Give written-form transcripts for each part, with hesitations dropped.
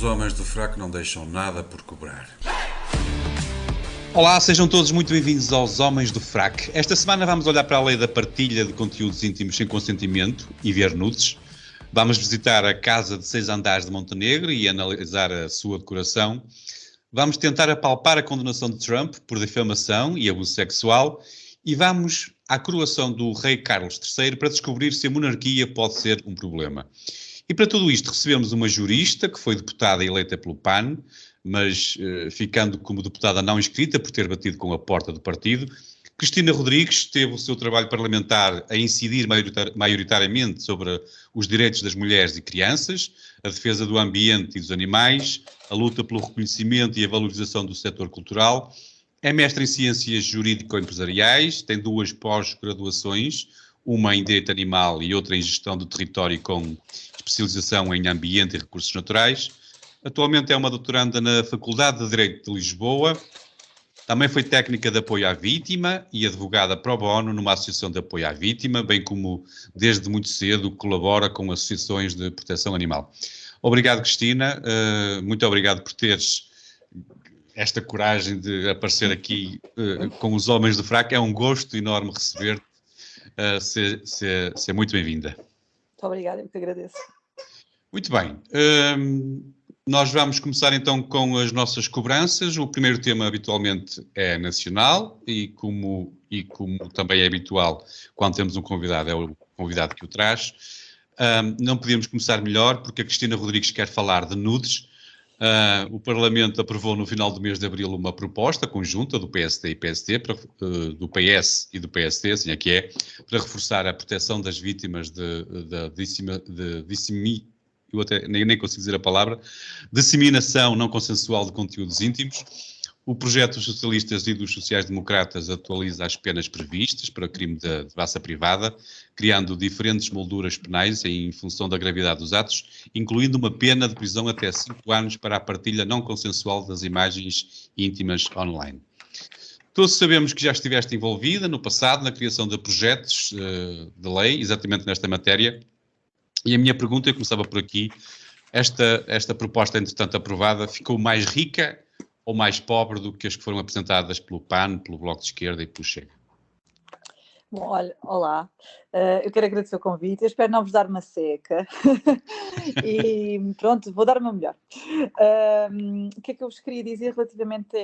Os homens do fraco não deixam nada por cobrar. Olá, sejam todos muito bem-vindos aos Homens do Frac. Esta semana vamos olhar para a lei da partilha de conteúdos íntimos sem consentimento e ver nudes. Vamos visitar a casa de 6 andares de Montenegro e analisar a sua decoração. Vamos tentar apalpar a condenação de Trump por difamação e abuso sexual. E vamos à coroação do rei Carlos III para descobrir se a monarquia pode ser um problema. E para tudo isto recebemos uma jurista que foi deputada eleita pelo PAN, mas ficando como deputada não inscrita por ter batido com a porta do partido. Cristina Rodrigues teve o seu trabalho parlamentar a incidir maioritariamente sobre os direitos das mulheres e crianças, a defesa do ambiente e dos animais, a luta pelo reconhecimento e a valorização do setor cultural. É mestre em Ciências Jurídico-Empresariais, tem 2 pós-graduações, uma em Direito Animal e outra em Gestão do Território com especialização em Ambiente e Recursos Naturais. Atualmente é uma doutoranda na Faculdade de Direito de Lisboa. Também foi técnica de apoio à vítima e advogada pro bono numa associação de apoio à vítima, bem como desde muito cedo colabora com associações de proteção animal. Obrigado, Cristina. Muito obrigado por teres esta coragem de aparecer aqui com os Homens do Fraco. É um gosto enorme receber-te. Seja muito bem-vinda. Muito obrigada, eu que agradeço. Muito bem. Nós vamos começar então com as nossas cobranças. O primeiro tema habitualmente é nacional e como também é habitual quando temos um convidado, é o convidado que o traz. Não podíamos começar melhor porque a Cristina Rodrigues quer falar de nudes. O Parlamento aprovou no final do mês de abril uma proposta conjunta do PSD e PSD, do PS e do PSD, assim é que é, para reforçar a proteção das vítimas eu até nem consigo dizer a palavra, disseminação não consensual de conteúdos íntimos. O projeto dos socialistas e dos sociais-democratas atualiza as penas previstas para o crime de devassa privada, criando diferentes molduras penais em função da gravidade dos atos, incluindo uma pena de prisão até 5 anos para a partilha não consensual das imagens íntimas online. Todos sabemos que já estiveste envolvida no passado na criação de projetos de lei, exatamente nesta matéria, e a minha pergunta, eu começava por aqui, esta proposta, entretanto aprovada, ficou mais rica ou mais pobre do que as que foram apresentadas pelo PAN, pelo Bloco de Esquerda e pelo Chega? Bom, olha, olá, eu quero agradecer o convite, eu espero não vos dar uma seca e pronto, vou dar uma melhor. O que é que eu vos queria dizer relativamente a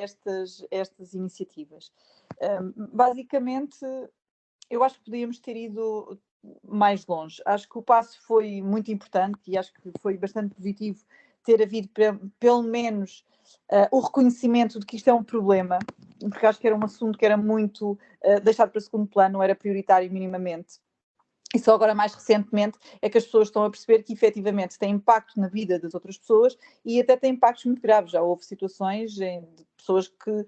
estas iniciativas? Basicamente, eu acho que podíamos ter ido mais longe. Acho que o passo foi muito importante e acho que foi bastante positivo ter havido pelo menos o reconhecimento de que isto é um problema, porque acho que era um assunto que era muito deixado para segundo plano, não era prioritário minimamente. E só agora, mais recentemente, é que as pessoas estão a perceber que efetivamente tem impacto na vida das outras pessoas e até tem impactos muito graves. Já houve situações de pessoas que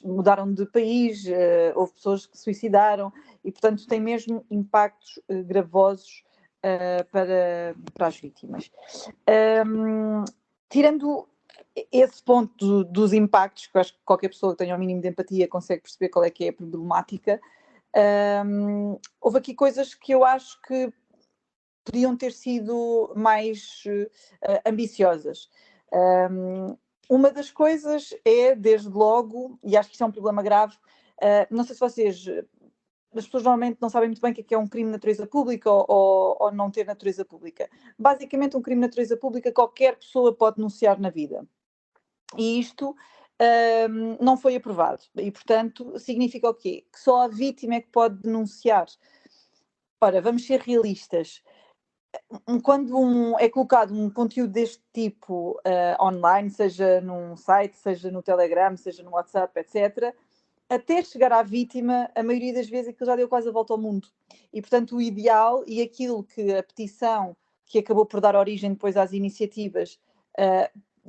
mudaram de país, houve pessoas que se suicidaram e, portanto, tem mesmo impactos gravosos para as vítimas. Tirando esse ponto dos impactos, que eu acho que qualquer pessoa que tenha o mínimo de empatia consegue perceber qual é que é a problemática, houve aqui coisas que eu acho que podiam ter sido mais ambiciosas. Uma das coisas é, desde logo, e acho que isso é um problema grave, não sei se vocês, as pessoas normalmente não sabem muito bem o que é um crime de natureza pública ou não ter natureza pública. Basicamente, um crime de natureza pública qualquer pessoa pode denunciar na vida. E isto não foi aprovado. E, portanto, significa o quê? Que só a vítima é que pode denunciar. Ora, vamos ser realistas. Quando é colocado um conteúdo deste tipo online, seja num site, seja no Telegram, seja no WhatsApp, etc., até chegar à vítima, a maioria das vezes aquilo já deu quase a volta ao mundo. E, portanto, o ideal e aquilo que a petição, que acabou por dar origem depois às iniciativas,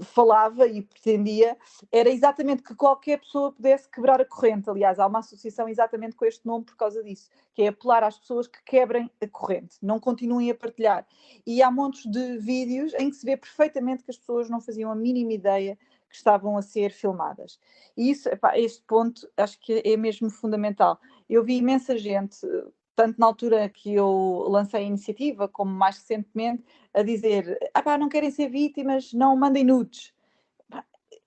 falava e pretendia, era exatamente que qualquer pessoa pudesse quebrar a corrente. Aliás, há uma associação exatamente com este nome por causa disso, que é apelar às pessoas que quebrem a corrente, não continuem a partilhar. E há montes de vídeos em que se vê perfeitamente que as pessoas não faziam a mínima ideia que estavam a ser filmadas. E isso, este ponto, acho que é mesmo fundamental. Eu vi imensa gente, tanto na altura que eu lancei a iniciativa, como mais recentemente, a dizer, não querem ser vítimas, não mandem nudes.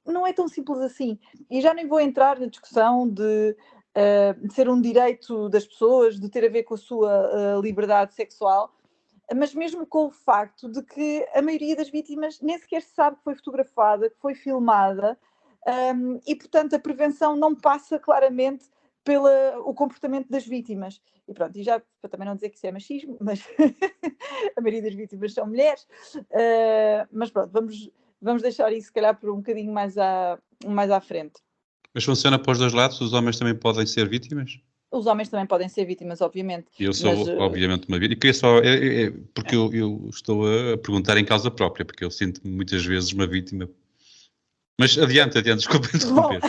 Não é tão simples assim. E já nem vou entrar na discussão de ser um direito das pessoas, de ter a ver com a sua liberdade sexual, mas mesmo com o facto de que a maioria das vítimas nem sequer sabe que foi fotografada, que foi filmada, e portanto a prevenção não passa claramente pelo comportamento das vítimas. E pronto, e já para também não dizer que isso é machismo, mas a maioria das vítimas são mulheres, mas pronto, vamos deixar isso se calhar por um bocadinho mais à frente. Mas funciona para os dois lados? Os homens também podem ser vítimas? Os homens também podem ser vítimas, obviamente. Eu sou, obviamente, uma vítima. E queria só... porque eu estou a perguntar em causa própria, porque eu sinto-me muitas vezes uma vítima. Mas adiante, desculpa interromper.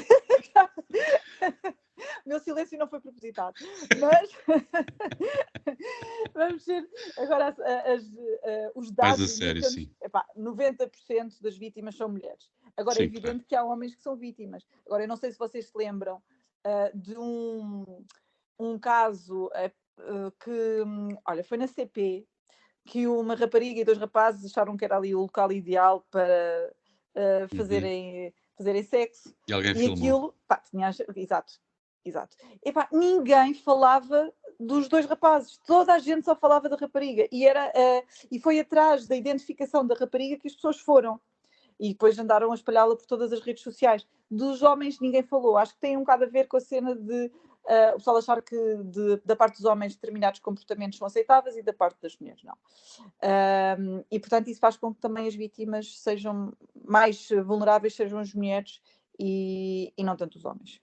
O meu silêncio não foi propositado, mas vamos ver agora os dados. Mais a sério, sim. 90% das vítimas são mulheres. Agora sim, é evidente que há homens que são vítimas. Agora eu não sei se vocês se lembram de um caso que, olha, foi na CP, que uma rapariga e 2 rapazes acharam que era ali o local ideal para fazerem sexo. E alguém filmou. Aquilo, exato. Ninguém falava dos 2 rapazes, toda a gente só falava da rapariga, e foi atrás da identificação da rapariga que as pessoas foram, e depois andaram a espalhá-la por todas as redes sociais. Dos homens ninguém falou. Acho que tem um bocado a ver com a cena de o pessoal achar que da parte dos homens determinados comportamentos são aceitáveis e da parte das mulheres não. E portanto isso faz com que também as vítimas sejam mais vulneráveis, sejam as mulheres e não tanto os homens.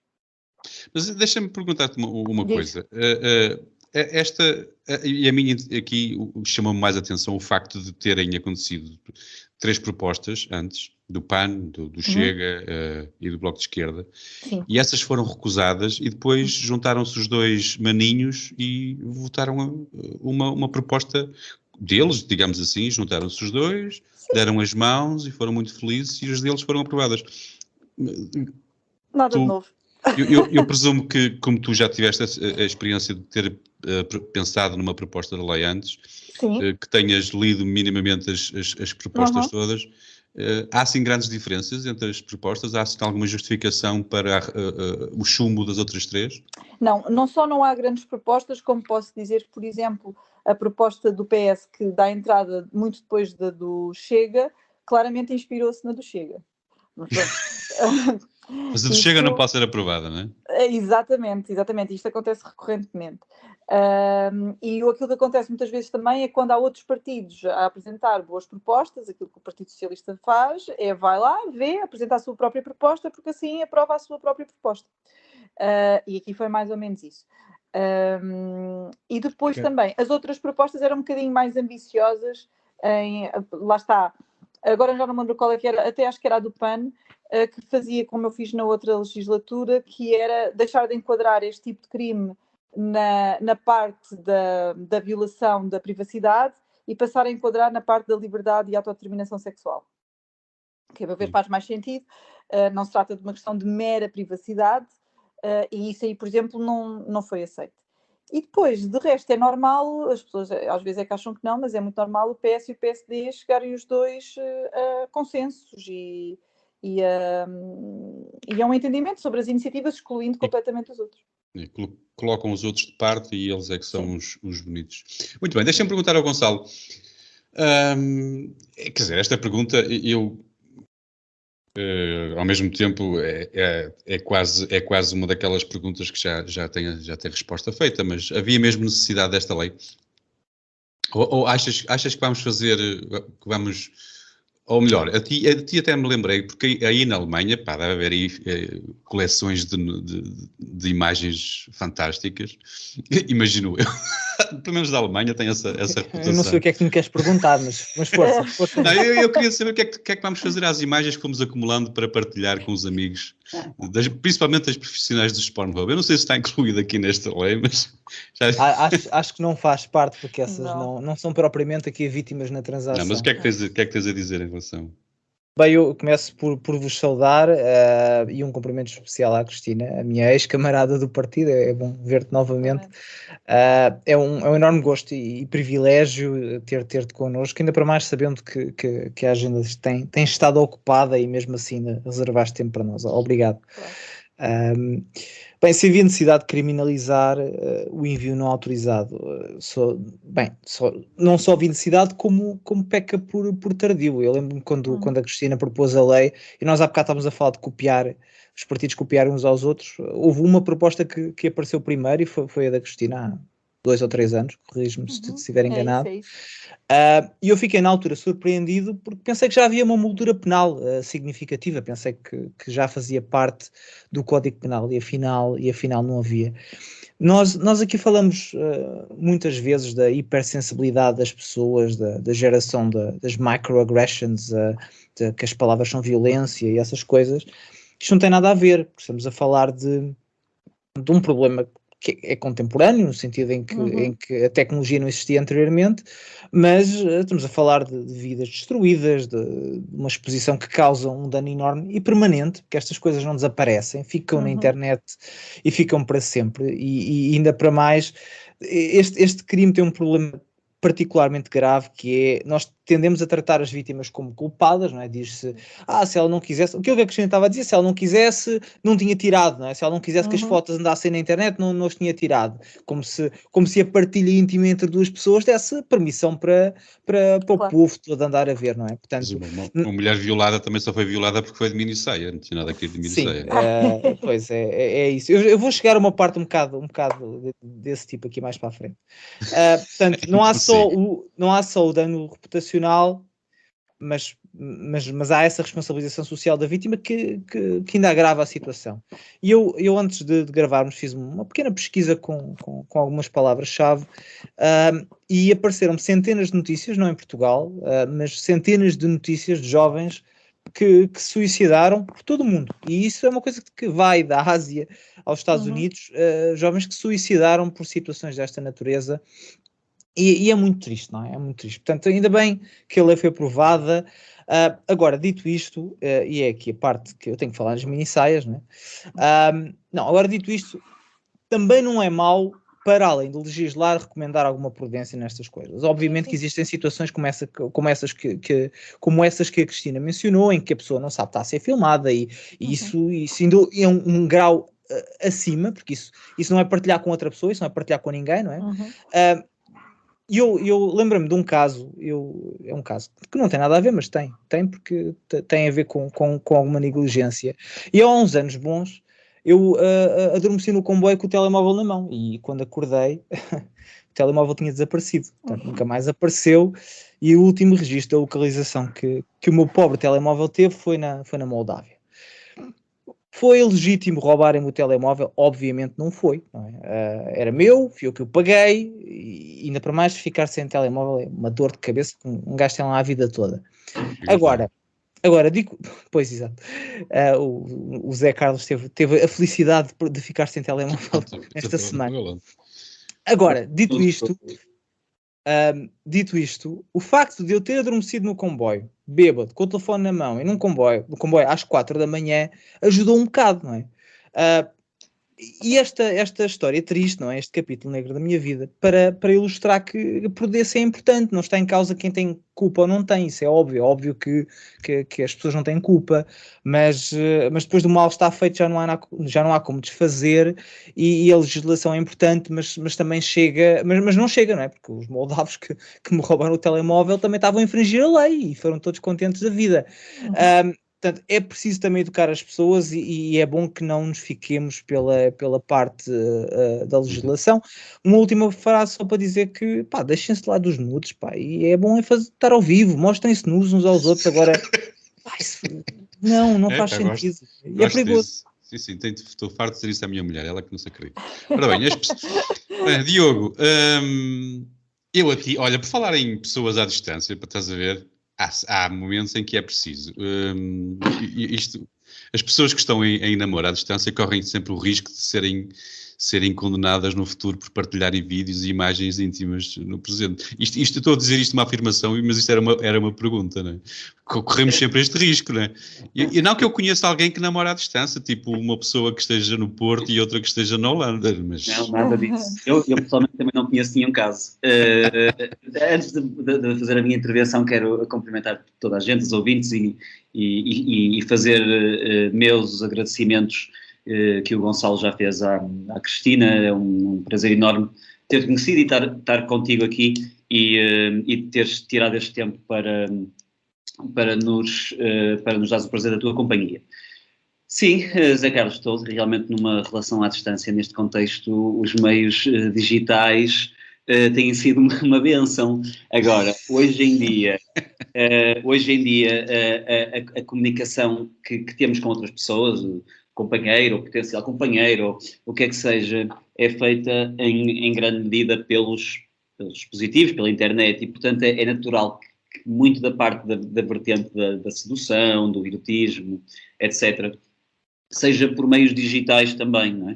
Mas deixa-me perguntar-te uma coisa. E a mim aqui chamou-me mais atenção o facto de terem acontecido 3 propostas antes, do PAN, do Chega e do Bloco de Esquerda. Sim. E essas foram recusadas e depois juntaram-se os 2 maninhos e votaram uma proposta deles, digamos assim, juntaram-se os 2, deram as mãos e foram muito felizes e as deles foram aprovadas. Nada de novo. Eu presumo que, como tu já tiveste a experiência de ter pensado numa proposta de lei antes, que tenhas lido minimamente as propostas todas, há sim grandes diferenças entre as propostas? Há sim alguma justificação para o chumbo das outras 3? Não só não há grandes propostas, como posso dizer que, por exemplo, a proposta do PS, que dá entrada muito depois da do Chega, claramente inspirou-se na do Chega. Mas a do Chega não pode ser aprovada, não é? Exatamente. Isto acontece recorrentemente. E aquilo que acontece muitas vezes também é quando há outros partidos a apresentar boas propostas, aquilo que o Partido Socialista faz vai lá, apresenta a sua própria proposta, porque assim aprova a sua própria proposta. E aqui foi mais ou menos isso. E depois também, as outras propostas eram um bocadinho mais ambiciosas, lá está, agora já não me lembro qual é que era, até acho que era a do PAN, que fazia, como eu fiz na outra legislatura, que era deixar de enquadrar este tipo de crime na parte da violação da privacidade e passar a enquadrar na parte da liberdade e autodeterminação sexual. Que a meu ver faz mais sentido. Não se trata de uma questão de mera privacidade, e isso aí, por exemplo, não foi aceito. E depois, de resto, é normal, as pessoas às vezes que acham que não, mas é muito normal o PS e o PSD chegarem os 2 a consensos e a um entendimento sobre as iniciativas, excluindo completamente os outros. Colocam os outros de parte e eles é que são os bonitos. Muito bem, deixa-me perguntar ao Gonçalo. Quer dizer, esta pergunta, ao mesmo tempo, é quase uma daquelas perguntas que já tem resposta feita, mas havia mesmo necessidade desta lei? Ou achas que vamos fazer, que vamos... Ou melhor, a ti até me lembrei, porque aí na Alemanha, deve haver aí coleções de imagens fantásticas, imagino eu. Pelo menos da Alemanha tem essa reputação. Eu não sei o que é que me queres perguntar, mas força. Não, eu queria saber o que é que vamos fazer às imagens que fomos acumulando para partilhar com os amigos, principalmente das profissionais dos Pornhub. Eu não sei se está incluído aqui nesta lei, mas... Acho que não faz parte, porque essas não são propriamente aqui vítimas na transação. Não, mas o que é que tens a dizer em relação? Bem, eu começo por vos saudar e um cumprimento especial à Cristina, a minha ex-camarada do partido. É bom ver-te novamente. É um enorme gosto e privilégio ter-te connosco, ainda para mais sabendo que a agenda tem estado ocupada e mesmo assim reservaste tempo para nós. Obrigado. Claro. Bem, se havia necessidade de criminalizar o envio não autorizado, não só havia necessidade, como peca por tardio. Eu lembro-me quando a Cristina propôs a lei, e nós há bocado estávamos a falar de copiar, os partidos copiarem uns aos outros, houve uma proposta que apareceu primeiro e foi a da Cristina há 2 ou 3 anos, corrijo-me se estiver enganado. É isso. E eu fiquei na altura surpreendido porque pensei que já havia uma moldura penal significativa, pensei que já fazia parte do Código Penal e afinal não havia. Nós aqui falamos muitas vezes da hipersensibilidade das pessoas, da geração das microaggressions, que as palavras são violência e essas coisas. Isto não tem nada a ver, porque estamos a falar de um problema que é contemporâneo, no sentido em que a tecnologia não existia anteriormente, mas estamos a falar de vidas destruídas, de uma exposição que causa um dano enorme e permanente, porque estas coisas não desaparecem, ficam na internet e ficam para sempre, e ainda para mais, este crime tem um problema particularmente grave, que é, nós tendemos a tratar as vítimas como culpadas, não é? Diz-se, se ela não quisesse, aquilo que a Cristina estava a dizer, se ela não quisesse, não tinha tirado, não é? Se ela não quisesse que as fotos andassem na internet, não as tinha tirado, como se a partilha íntima entre duas pessoas desse permissão para o povo todo andar a ver, não é? Portanto, uma mulher violada também só foi violada porque foi de minissaia, não tinha nada a ver de minissaia. Sim, pois é isso. Eu vou chegar a uma parte um bocado desse tipo aqui mais para a frente. Portanto, não há só o dano reputacional, mas há essa responsabilização social da vítima que ainda agrava a situação. E eu antes de gravarmos, fiz uma pequena pesquisa com algumas palavras-chave e apareceram centenas de notícias, não em Portugal, mas centenas de notícias de jovens que se suicidaram por todo o mundo. E isso é uma coisa que vai da Ásia aos Estados Unidos, jovens que se suicidaram por situações desta natureza. E é muito triste, não é? É muito triste. Portanto, ainda bem que a lei foi aprovada. Agora, dito isto, e é aqui a parte que eu tenho que falar nas minissaias, não é? Agora, dito isto, também não é mau, para além de legislar, recomendar alguma prudência nestas coisas. Obviamente que existem situações como essas que a Cristina mencionou, em que a pessoa não sabe estar a ser filmada, e isso ainda é um grau acima, porque isso não é partilhar com outra pessoa, isso não é partilhar com ninguém, não é? E eu lembro-me de um caso, é um caso que não tem nada a ver, mas tem porque tem a ver com alguma negligência. E há uns anos bons, eu adormeci no comboio com o telemóvel na mão, e quando acordei, o telemóvel tinha desaparecido, portanto nunca mais apareceu, e o último registro da localização que o meu pobre telemóvel teve foi na Moldávia. Foi legítimo roubarem o telemóvel? Obviamente não foi. Não é? Era meu, fui eu que o paguei, e ainda para mais ficar sem telemóvel é uma dor de cabeça que um gajo tem lá a vida toda. Agora digo, pois exato, o Zé Carlos teve a felicidade de ficar sem telemóvel esta semana. Agora, dito isto, o facto de eu ter adormecido no comboio, bêbado, com o telefone na mão e no comboio às 4 da manhã, ajudou um bocado, não é? E esta história triste, não é? Este capítulo negro da minha vida, para ilustrar que a prudência é importante, não está em causa quem tem culpa ou não tem, isso é óbvio que as pessoas não têm culpa, mas depois do mal estar feito já não há como desfazer, e a legislação é importante, mas também chega, mas não chega, não é? Porque os moldavos que me roubaram o telemóvel também estavam a infringir a lei e foram todos contentes da vida. Portanto, é preciso também educar as pessoas, e é bom que não nos fiquemos pela parte da legislação. Uma última frase só para dizer que, deixem-se lá dos nudes, e é bom estar ao vivo, mostrem-se nus uns aos outros. Agora, não faz sentido. Gosto é perigoso. Disso. Sim, estou farto de dizer isso à minha mulher, ela que não se acredita. Ora bem, Diogo, eu aqui, olha, por falar em pessoas à distância, para estás a ver, há momentos em que é preciso. As pessoas que estão em namoro à distância correm sempre o risco de serem condenadas no futuro por partilharem vídeos e imagens íntimas no presente. Isto eu estou a dizer isto uma afirmação, mas isto era uma pergunta, não é? Corremos sempre este risco, não é? E não que eu conheça alguém que namora à distância, tipo uma pessoa que esteja no Porto e outra que esteja na Holanda, mas... Não, nada disso. Eu pessoalmente também não conheço nenhum caso. Antes de fazer a minha intervenção, quero cumprimentar toda a gente, os ouvintes, e fazer meus os agradecimentos que o Gonçalo já fez à Cristina. É um prazer enorme ter conhecido e estar contigo aqui e teres tirado este tempo para nos dar o prazer da tua companhia. Sim, Zé Carlos, estou realmente numa relação à distância. Neste contexto, os meios digitais têm sido uma bênção. Agora, hoje em dia, a comunicação que temos com outras pessoas, o companheiro ou potencial companheiro, ou o que é que seja, é feita em grande medida pelos dispositivos, pela internet, e portanto é natural que muito da parte da vertente da sedução, do erotismo, etc., seja por meios digitais também, não é?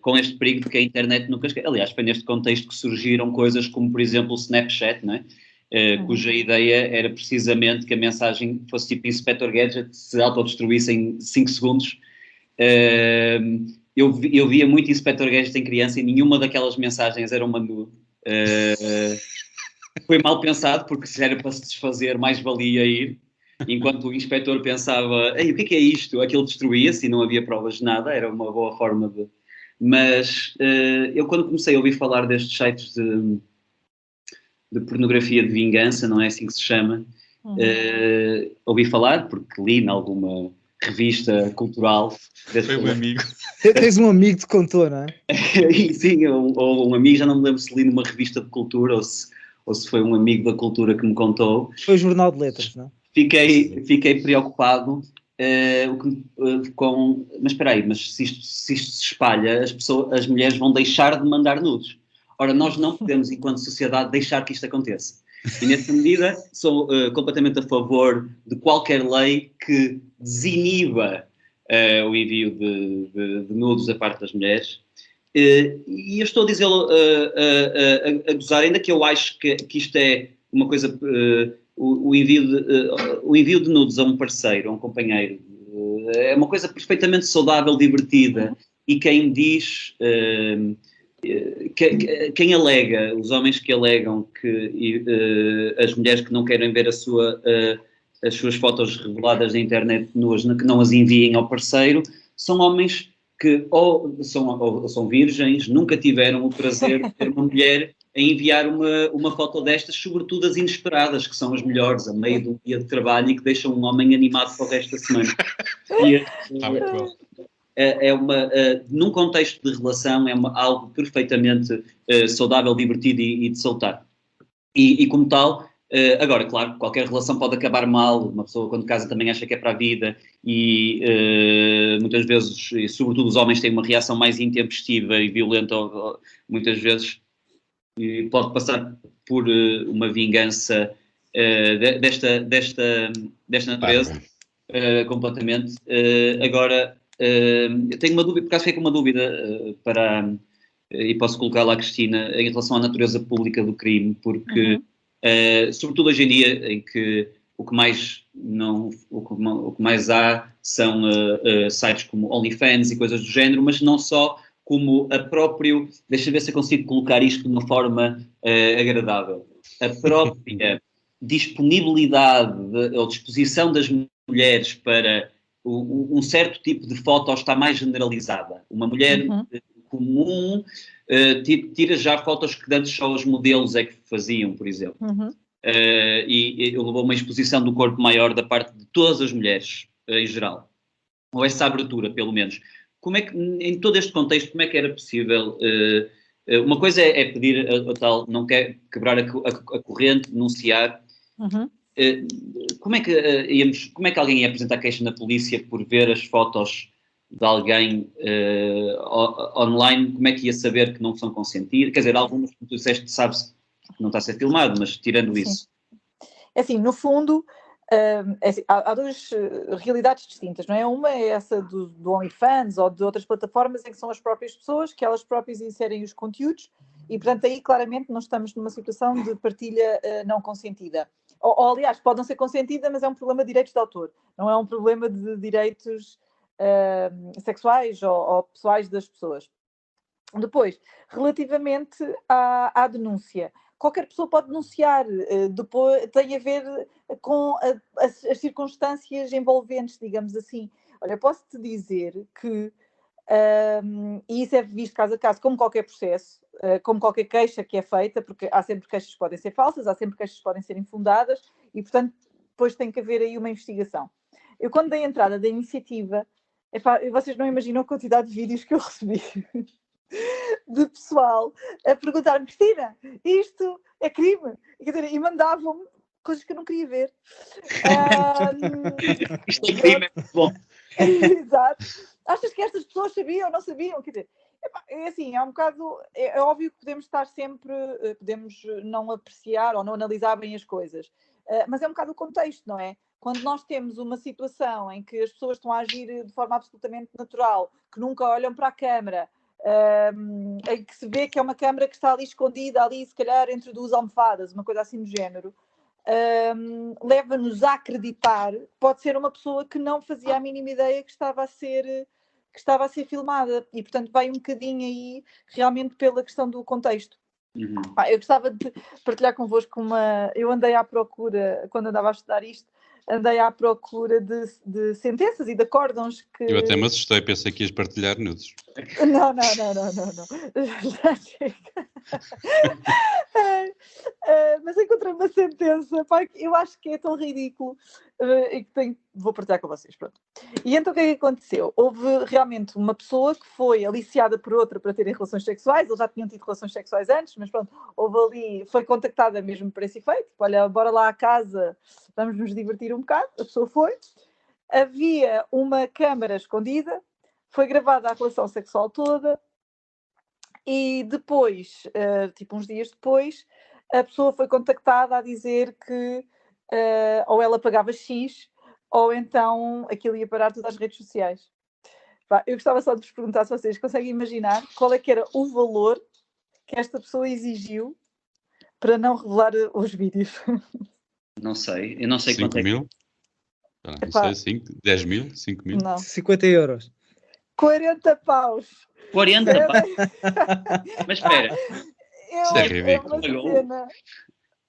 Com este perigo de que a internet nunca esquece. Aliás, foi neste contexto que surgiram coisas como, por exemplo, o Snapchat, não é? Cuja ideia era precisamente que a mensagem fosse tipo Inspector Gadget, se autodestruísse em 5 segundos. Eu via muito Inspector Gadget em criança e nenhuma daquelas mensagens era uma nude. Foi mal pensado, porque se era para se desfazer, mais valia ir. Enquanto o inspetor pensava, o que é isto? Aquilo destruía-se e não havia provas de nada, era uma boa forma de... Mas eu, quando comecei a ouvir falar destes sites de pornografia de vingança, não é assim que se chama, ouvi falar, porque li em alguma revista cultural. Foi um amigo. Tens um amigo que te contou, não é? Sim, ou um amigo, já não me lembro se li numa revista de cultura ou se foi um amigo da cultura que me contou. Foi o Jornal de Letras, não é? Fiquei preocupado mas espera aí, mas se isto se espalha, as mulheres vão deixar de mandar nudes. Ora, nós não podemos, enquanto sociedade, deixar que isto aconteça. E, nessa medida, sou completamente a favor de qualquer lei que desiniba o envio de nudes da parte das mulheres. E eu estou a dizê-lo a gozar, ainda que eu acho que isto é uma coisa... O envio de nudes a um parceiro, a um companheiro, é uma coisa perfeitamente saudável, divertida, e quem diz, quem alega, os homens que alegam que as mulheres que não querem ver as suas fotos reveladas na internet nuas, que não as enviem ao parceiro, são homens que ou são virgens, nunca tiveram o prazer de ter uma mulher a enviar uma foto destas, sobretudo as inesperadas, que são as melhores, a meio de um dia de trabalho e que deixam um homem animado para o resto da semana. Num contexto de relação, algo perfeitamente saudável, divertido e de soltar. E como tal, agora, claro, qualquer relação pode acabar mal, uma pessoa quando casa também acha que é para a vida e muitas vezes, e sobretudo os homens têm uma reação mais intempestiva e violenta, muitas vezes, e pode passar por uma vingança desta natureza, completamente. Agora, eu tenho uma dúvida, por acaso fiquei com uma dúvida e posso colocá-la à Cristina, em relação à natureza pública do crime, porque, sobretudo hoje em dia, em que o que mais há são sites como OnlyFans e coisas do género, mas não só, como deixa eu ver se eu consigo colocar isto de uma forma agradável, a própria disponibilidade ou disposição das mulheres para um certo tipo de foto está mais generalizada. Uma mulher comum tira já fotos que antes só os modelos é que faziam, por exemplo. E levou uma exposição do corpo maior da parte de todas as mulheres, em geral. Ou essa abertura, pelo menos. Como é que, em todo este contexto, como é que era possível? Uma coisa é pedir a tal, não quer quebrar a corrente, denunciar. Como é que alguém ia apresentar queixa na polícia por ver as fotos de alguém online? Como é que ia saber que não são consentidas? Quer dizer, algumas, como tu disseste, sabe-se que não está a ser filmado, mas tirando isso. É assim, no fundo, há duas realidades distintas, não é? Uma é essa do OnlyFans ou de outras plataformas em que são as próprias pessoas, que elas próprias inserem os conteúdos e, portanto, aí claramente não estamos numa situação de partilha não consentida. Ou, aliás, pode não ser consentida, mas é um problema de direitos de autor, não é um problema de direitos sexuais ou pessoais das pessoas. Depois, relativamente à denúncia, qualquer pessoa pode denunciar, depois tem a ver com as circunstâncias envolventes, digamos assim. Olha, posso-te dizer que, e isso é visto caso a caso, como qualquer processo, como qualquer queixa que é feita, porque há sempre queixas que podem ser falsas, há sempre queixas que podem ser infundadas, e, portanto, depois tem que haver aí uma investigação. Eu, quando dei a entrada da iniciativa, vocês não imaginam a quantidade de vídeos que eu recebi de pessoal a perguntar-me: Cristina, isto é crime? Quer dizer, e mandavam-me coisas que eu não queria ver. Isto é crime, é muito bom. Exato. Achas que estas pessoas sabiam ou não sabiam? Quer dizer, é assim, é um bocado... É óbvio que podemos estar sempre... Podemos não apreciar ou não analisar bem as coisas. Mas é um bocado o contexto, não é? Quando nós temos uma situação em que as pessoas estão a agir de forma absolutamente natural, que nunca olham para a câmara, em que se vê que é uma câmara que está ali escondida, ali se calhar entre duas almofadas, uma coisa assim do género, leva-nos a acreditar que pode ser uma pessoa que não fazia a mínima ideia que estava a ser filmada, e portanto vai um bocadinho aí realmente pela questão do contexto. Uhum. Eu gostava de partilhar convosco eu andei à procura, quando andava a estudar isto, andei à procura de sentenças e de acórdãos que... Eu até me assustei, pensei que ias partilhar nudes. Não. Já chega. Mas encontrei uma sentença, pá, que eu acho que é tão ridículo e que vou partilhar com vocês, pronto. E então o que é que aconteceu? Houve realmente uma pessoa que foi aliciada por outra para terem relações sexuais, eles já tinham tido relações sexuais antes, mas pronto, foi contactada mesmo para esse efeito, tipo, olha, bora lá à casa, vamos nos divertir um bocado. A pessoa foi, havia uma câmara escondida, foi gravada a relação sexual toda e depois, tipo uns dias depois, a pessoa foi contactada a dizer que ou ela pagava X ou então aquilo ia parar todas as redes sociais. Eu gostava só de vos perguntar se vocês conseguem imaginar qual é que era o valor que esta pessoa exigiu para não revelar os vídeos. Não sei, eu não sei 5 quanto é que... mil? Não sei, 10 mil? 5 mil? Não. 50 euros. 40 paus. 40, pá. Mas espera, Isso é ridículo. Uma cena.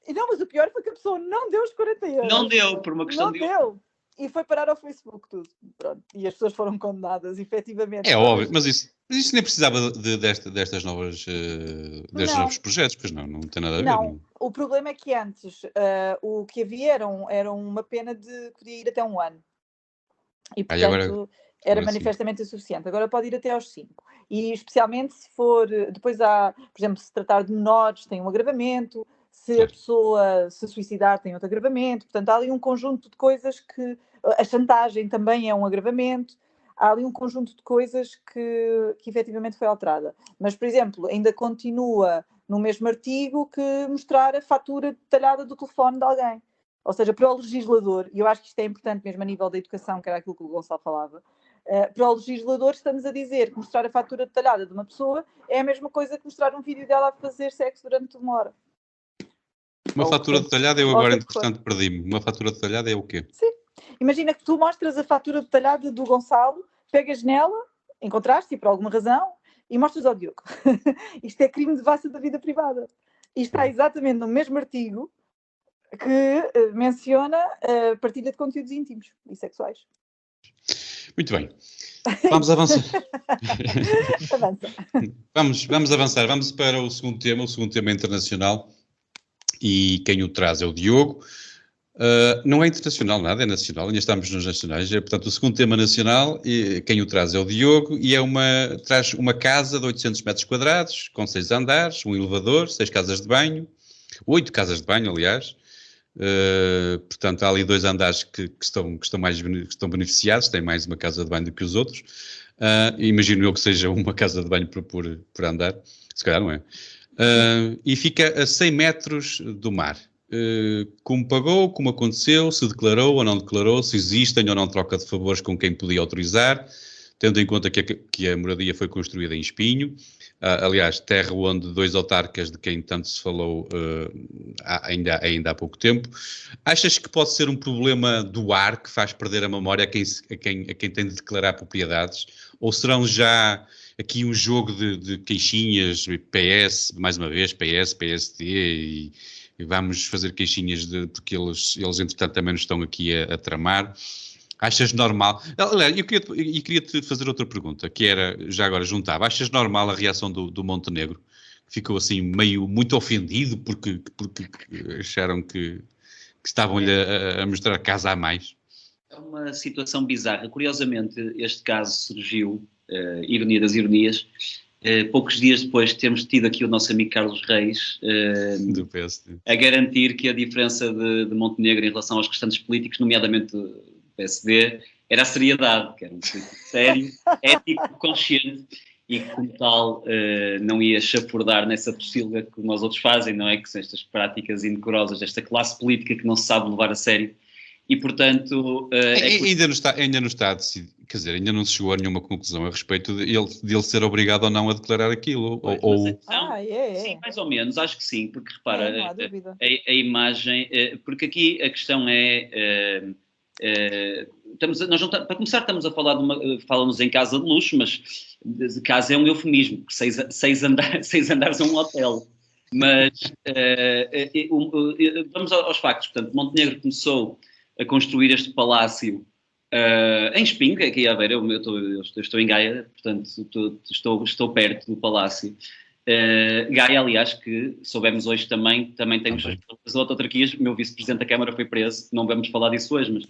E não, mas o pior foi que a pessoa não deu os 40 euros. não deu por uma questão Não de... deu. E foi parar ao Facebook tudo. Pronto. E as pessoas foram condenadas, efetivamente. É óbvio, mas isso nem precisava destas novas, destes Não. novos projetos, pois não tem nada a ver. Não, o problema é que antes o que havia era uma pena de que podia ir até 1 ano. E portanto era agora manifestamente insuficiente. Agora pode ir até aos 5. E especialmente se for, depois há, por exemplo, se tratar de menores, tem um agravamento, se a pessoa se suicidar tem outro agravamento, portanto há ali um conjunto de coisas que, a chantagem também é um agravamento, há ali um conjunto de coisas que efetivamente foi alterada. Mas, por exemplo, ainda continua no mesmo artigo que mostrar a fatura detalhada do telefone de alguém. Ou seja, para o legislador, e eu acho que isto é importante mesmo a nível da educação, que era aquilo que o Gonçalo falava, para o legislador estamos a dizer que mostrar a fatura detalhada de uma pessoa é a mesma coisa que mostrar um vídeo dela a fazer sexo durante 1 hora. Uma fatura detalhada, eu agora, entretanto, perdi-me. Uma fatura detalhada é o quê? Sim. Imagina que tu mostras a fatura detalhada do Gonçalo, pegas nela, encontraste-e por alguma razão, e mostras ao Diogo. Isto é crime de devassa da vida privada. E está exatamente no mesmo artigo que menciona a partilha de conteúdos íntimos e sexuais. Muito bem. Vamos avançar. Avança. Vamos avançar. Vamos para o segundo tema internacional. E quem o traz é o Diogo. Não é internacional nada, é nacional, ainda estamos nos nacionais. Portanto, o segundo tema nacional, e quem o traz é o Diogo, e traz uma casa de 800 metros quadrados, com 6 andares, um elevador, 6 casas de banho, 8 casas de banho, aliás. Portanto, há ali 2 andares que estão beneficiados, têm mais uma casa de banho do que os outros. Imagino eu que seja uma casa de banho por andar, se calhar não é. E fica a 100 metros do mar. como pagou, como aconteceu, se declarou ou não declarou, se existem ou não troca de favores com quem podia autorizar, tendo em conta que a moradia foi construída em Espinho, aliás, terra onde 2 autarcas de quem tanto se falou ainda há pouco tempo. Achas que pode ser um problema do ar que faz perder a memória a quem tem de declarar propriedades? Ou serão já aqui um jogo de queixinhas, PS, mais uma vez, PS, PSD, e vamos fazer queixinhas porque eles entretanto também nos estão aqui a tramar? Achas normal? Aliás, eu queria-te fazer outra pergunta, que era, já agora juntava, achas normal a reação do Montenegro? Ficou assim meio muito ofendido porque acharam que estavam-lhe a mostrar a casa a mais? É uma situação bizarra. Curiosamente, este caso surgiu, ironia das ironias, poucos dias depois de termos tido aqui o nosso amigo Carlos Reis Do PSD. a garantir que a diferença de Montenegro em relação aos restantes políticos, nomeadamente do PSD, era a seriedade, que era um político sério, ético, consciente e que, como tal, não ia chafurdar nessa pocilga como os outros fazem, não é? Que são estas práticas indecorosas desta classe política que não se sabe levar a sério. E, portanto... Ainda não está decidido, quer dizer, ainda não se chegou a nenhuma conclusão a respeito de ele ser obrigado ou não a declarar aquilo. Sim, mais ou menos, acho que sim, porque repara, não há dúvida. a imagem... porque aqui a questão é... para começar, estamos a falar falamos em casa de luxo, mas casa é um eufemismo, porque seis andares é um hotel. Mas vamos aos factos. Portanto, Montenegro começou a construir este palácio em Espinho, que é aqui a ver, eu estou em Gaia, portanto estou perto do palácio. Gaia, aliás, que soubemos hoje também tem os seus problemas de autarquias. O meu vice-presidente da Câmara foi preso, não vamos falar disso hoje, mas...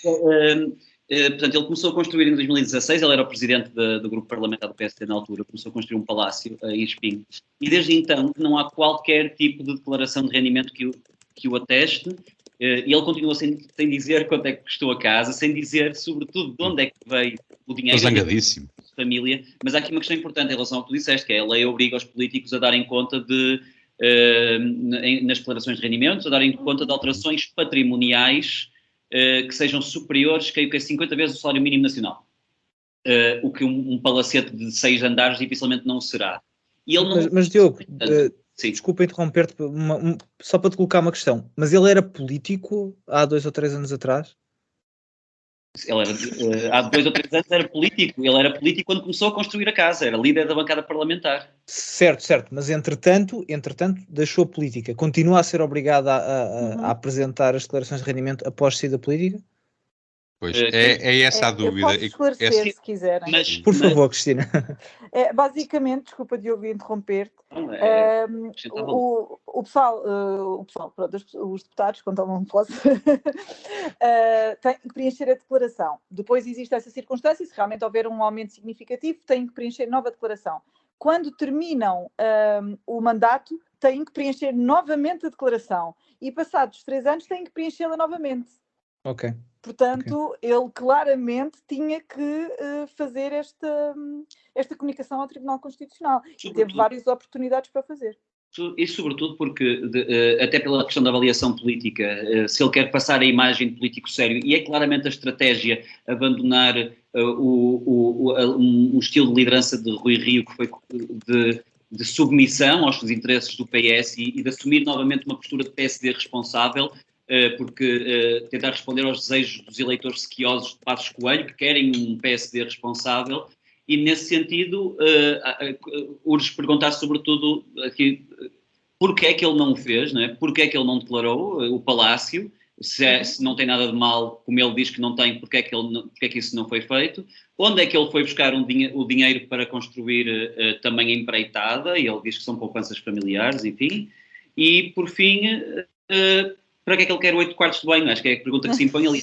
portanto, ele começou a construir em 2016, ele era o presidente do grupo parlamentar do PSD na altura, começou a construir um palácio em Espinho, e desde então não há qualquer tipo de declaração de rendimento que o ateste, e ele continua sem dizer quanto é que custou a casa, sem dizer, sobretudo, de onde é que veio o dinheiro. Zangadíssimo. Família, mas há aqui uma questão importante em relação ao que tu disseste, que é a lei obriga os políticos a darem conta nas declarações de rendimentos, a darem conta de alterações patrimoniais que sejam superiores, creio que a 50 vezes o salário mínimo nacional. O que um palacete de 6 andares dificilmente não será. E ele não... Mas Diogo, desculpa interromper-te, só para te colocar uma questão, mas ele era político há 2 ou 3 anos atrás? Ele era, há 2 ou 3 anos era político, ele era político quando começou a construir a casa, era líder da bancada parlamentar. Certo, mas entretanto deixou a política, continua a ser obrigado a apresentar as declarações de rendimento após sair da política? Pois, é essa a dúvida. Eu posso esclarecer, se quiserem. Por favor, Cristina. Basicamente, desculpa Diogo interromper-te, o pessoal, pronto, os deputados, quando não posso, têm que preencher a declaração. Depois existe essa circunstância, se realmente houver um aumento significativo, têm que preencher nova declaração. Quando terminam o mandato, têm que preencher novamente a declaração. E passados 3 anos, têm que preenchê-la novamente. Ok. Portanto, ele claramente tinha que fazer esta comunicação ao Tribunal Constitucional. E teve várias oportunidades para fazer. E sobretudo porque, até pela questão da avaliação política, se ele quer passar a imagem de político sério, e é claramente a estratégia abandonar um estilo de liderança de Rui Rio, que foi de submissão aos interesses do PS e de assumir novamente uma postura de PSD responsável, porque tentar responder aos desejos dos eleitores sequiosos de Passos Coelho, que querem um PSD responsável, e nesse sentido urge perguntar sobretudo aqui porque é que ele não o fez, não é? Porque é que ele não declarou o palácio, se não tem nada de mal, como ele diz que não tem, porque é que isso não foi feito, onde é que ele foi buscar o dinheiro para construir também a empreitada, e ele diz que são poupanças familiares, enfim, e por fim... para que é que ele quer 8 quartos de banho? Acho que é a pergunta que se impõe ali.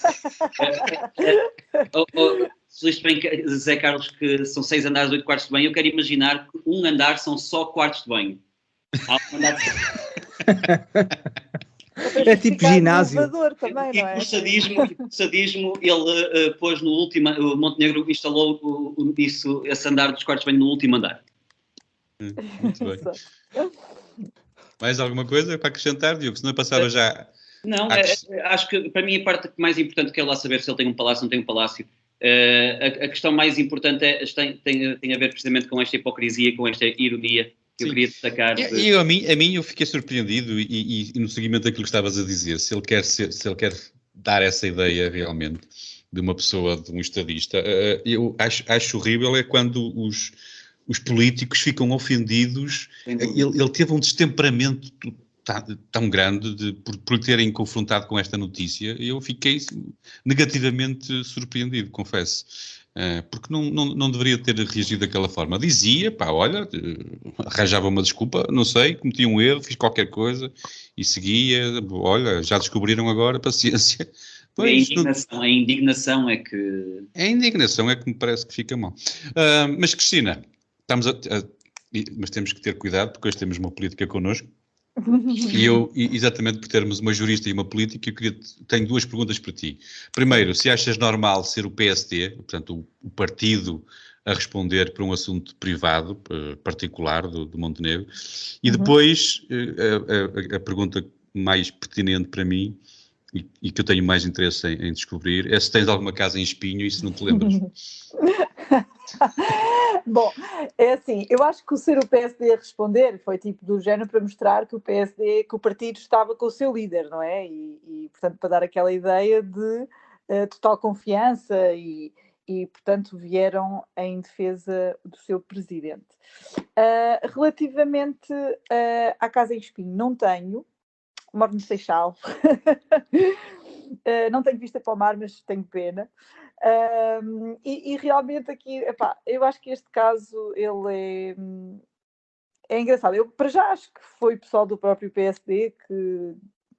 Se isto bem, Zé Carlos, que são 6 andares, 8 quartos de banho, eu quero imaginar que um andar são só quartos de banho. Há um andar de... É tipo ginásio. Também, não é? E por sadismo, ele pôs no último, o Montenegro instalou esse andar dos quartos de banho no último andar. Muito bem. Mais alguma coisa para acrescentar, Diogo? Senão eu passava já... Não, acho que para mim a parte mais importante que é lá saber se ele tem um palácio ou não tem um palácio. A questão mais importante tem a ver precisamente com esta hipocrisia, com esta ironia que eu queria destacar. A mim eu fiquei surpreendido e no seguimento daquilo que estavas a dizer, se ele quer dar essa ideia realmente de uma pessoa, de um estadista, eu acho horrível é quando os políticos ficam ofendidos. Ele teve um destemperamento tão grande por terem confrontado com esta notícia. Eu fiquei negativamente surpreendido, confesso. Porque não deveria ter reagido daquela forma. Dizia, olha, arranjava uma desculpa, não sei, cometi um erro, fiz qualquer coisa e seguia, olha, já descobriram agora, paciência. Pois, a indignação é que... A indignação é que me parece que fica mal. Mas, Cristina, mas temos que ter cuidado, porque hoje temos uma política connosco. E exatamente por termos uma jurista e uma política, tenho duas perguntas para ti. Primeiro, se achas normal ser o PSD, portanto o partido, a responder por um assunto privado, particular do Montenegro, e depois a pergunta mais pertinente para mim, e que eu tenho mais interesse em descobrir, é se tens alguma casa em Espinho e se não te lembras. Bom, é assim, eu acho que o ser o PSD a responder foi tipo do género para mostrar que o partido estava com o seu líder, não é? E portanto, para dar aquela ideia de total confiança e, portanto, vieram em defesa do seu presidente. Relativamente à casa em Espinho, não tenho, moro no Seixal, não tenho vista para o mar, mas tenho pena. E realmente aqui, eu acho que este caso ele é engraçado. Eu para já acho que foi o pessoal do próprio PSD que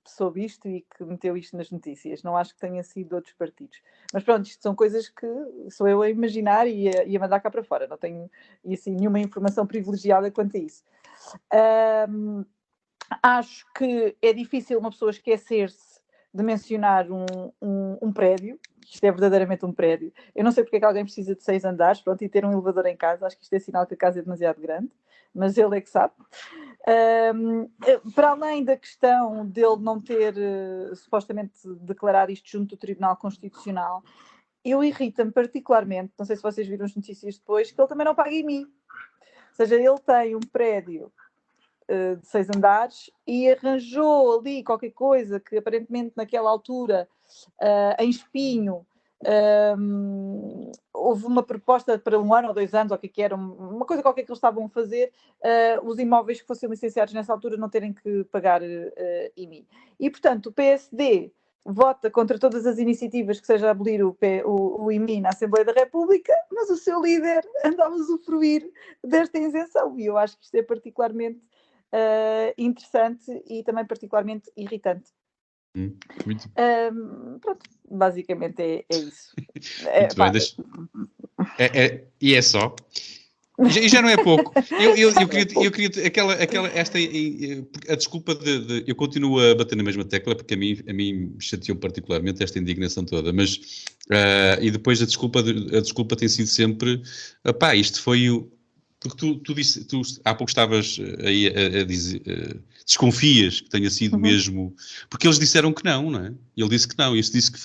soube isto e que meteu isto nas notícias. Não acho que tenha sido outros partidos. Mas pronto, isto são coisas que sou eu a imaginar e a mandar cá para fora. Não tenho assim, nenhuma informação privilegiada quanto a isso. Acho que é difícil uma pessoa esquecer-se de mencionar um prédio. Isto é verdadeiramente um prédio. Eu não sei porque é que alguém precisa de 6 andares, pronto, e ter um elevador em casa. Acho que isto é sinal que a casa é demasiado grande, mas ele é que sabe. Para além da questão dele não ter supostamente declarado isto junto do Tribunal Constitucional, eu irrita-me particularmente, não sei se vocês viram as notícias depois, que ele também não paga IMI. Ou seja, ele tem um prédio de 6 andares e arranjou ali qualquer coisa que aparentemente naquela altura em Espinho houve uma proposta para 1 ano ou 2 anos, ou o que era, uma coisa qualquer que eles estavam a fazer, os imóveis que fossem licenciados nessa altura não terem que pagar IMI. E portanto o PSD vota contra todas as iniciativas que seja abolir o IMI na Assembleia da República, mas o seu líder anda a usufruir desta isenção, e eu acho que isto é particularmente interessante e também particularmente irritante. Muito Pronto, basicamente é isso. Muito bem, e é só. E já não é pouco. Eu queria a desculpa eu continuo a bater na mesma tecla, porque a mim me chateou particularmente esta indignação toda, mas e depois a desculpa tem sido sempre, isto foi o... Porque tu há pouco estavas aí a dizer, desconfias que tenha sido mesmo, porque eles disseram que não é? Ele disse que não, isso disse que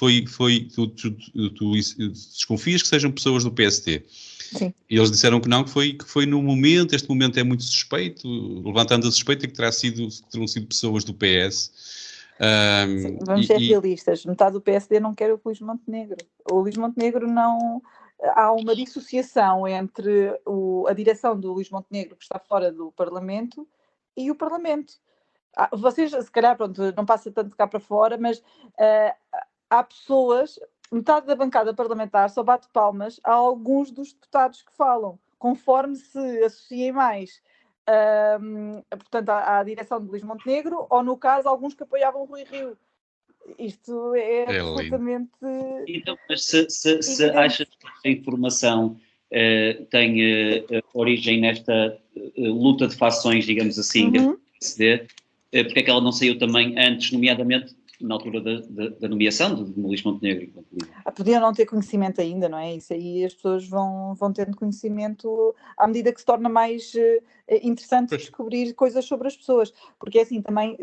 tu desconfias que sejam pessoas do PSD. Sim. E eles disseram que não, que foi no momento, este momento é muito suspeito, levantando a suspeita que terão sido pessoas do PS. Sim, vamos ser realistas, metade do PSD não quer o Luís Montenegro. O Luís Montenegro não... Há uma dissociação entre a direção do Luís Montenegro, que está fora do Parlamento, e o Parlamento. Vocês, se calhar, pronto, não passa tanto cá para fora, mas há pessoas, metade da bancada parlamentar só bate palmas a alguns dos deputados que falam, conforme se associem mais, portanto, à direção de Luís Montenegro, ou no caso, alguns que apoiavam Rui Rio. Isto é absolutamente... Então, mas se achas que esta informação tem origem nesta luta de fações, digamos assim, do PSD, porque é que ela não saiu também antes, nomeadamente na altura da nomeação de Luís Montenegro enquanto líder. Podiam não ter conhecimento ainda, não é? Isso aí as pessoas vão tendo conhecimento à medida que se torna mais interessante descobrir coisas sobre as pessoas, porque assim também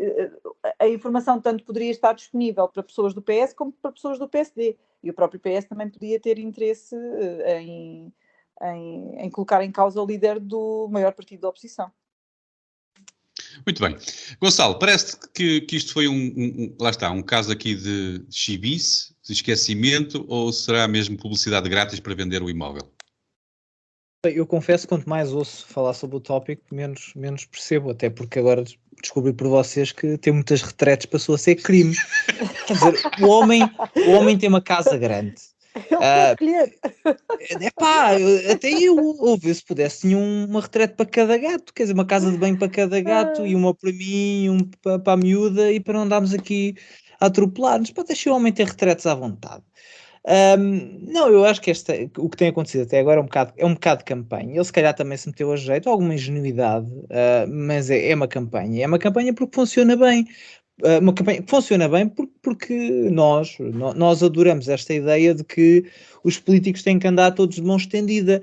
a informação tanto poderia estar disponível para pessoas do PS como para pessoas do PSD, e o próprio PS também podia ter interesse em colocar em causa o líder do maior partido da oposição. Muito bem. Gonçalo, parece que isto foi lá está, um caso aqui de chibice, de esquecimento, ou será mesmo publicidade grátis para vender o imóvel? Eu confesso, quanto mais ouço falar sobre o tópico, menos percebo, até porque agora descobri por vocês que ter muitas retretes passou a ser crime. Quer dizer, o homem tem uma casa grande. Ele pode escolher. Até eu, ouvi, se pudesse, tinha uma retrete para cada gato, quer dizer, uma casa de banho para cada gato, e uma para mim, um para a miúda, e para não andarmos aqui a atropelar-nos. Deixa o homem ter retretes à vontade. Não, eu acho que o que tem acontecido até agora é um bocado de campanha. Ele se calhar também se meteu a jeito, alguma ingenuidade, mas é uma campanha. É uma campanha porque funciona bem. Uma campanha que funciona bem porque nós adoramos esta ideia de que os políticos têm que andar todos de mão estendida.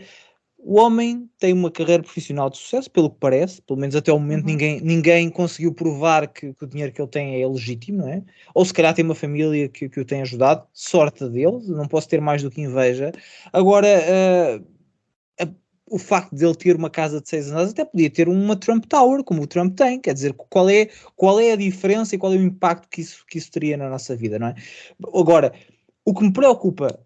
O homem tem uma carreira profissional de sucesso, pelo que parece, pelo menos até o momento ninguém conseguiu provar que o dinheiro que ele tem é legítimo, não é? Ou se calhar tem uma família que o tem ajudado, sorte dele, não posso ter mais do que inveja. Agora, o facto de ele ter uma casa de 6 andares até podia ter uma Trump Tower, como o Trump tem, quer dizer, qual é a diferença e qual é o impacto que isso teria na nossa vida, não é? Agora, o que me preocupa,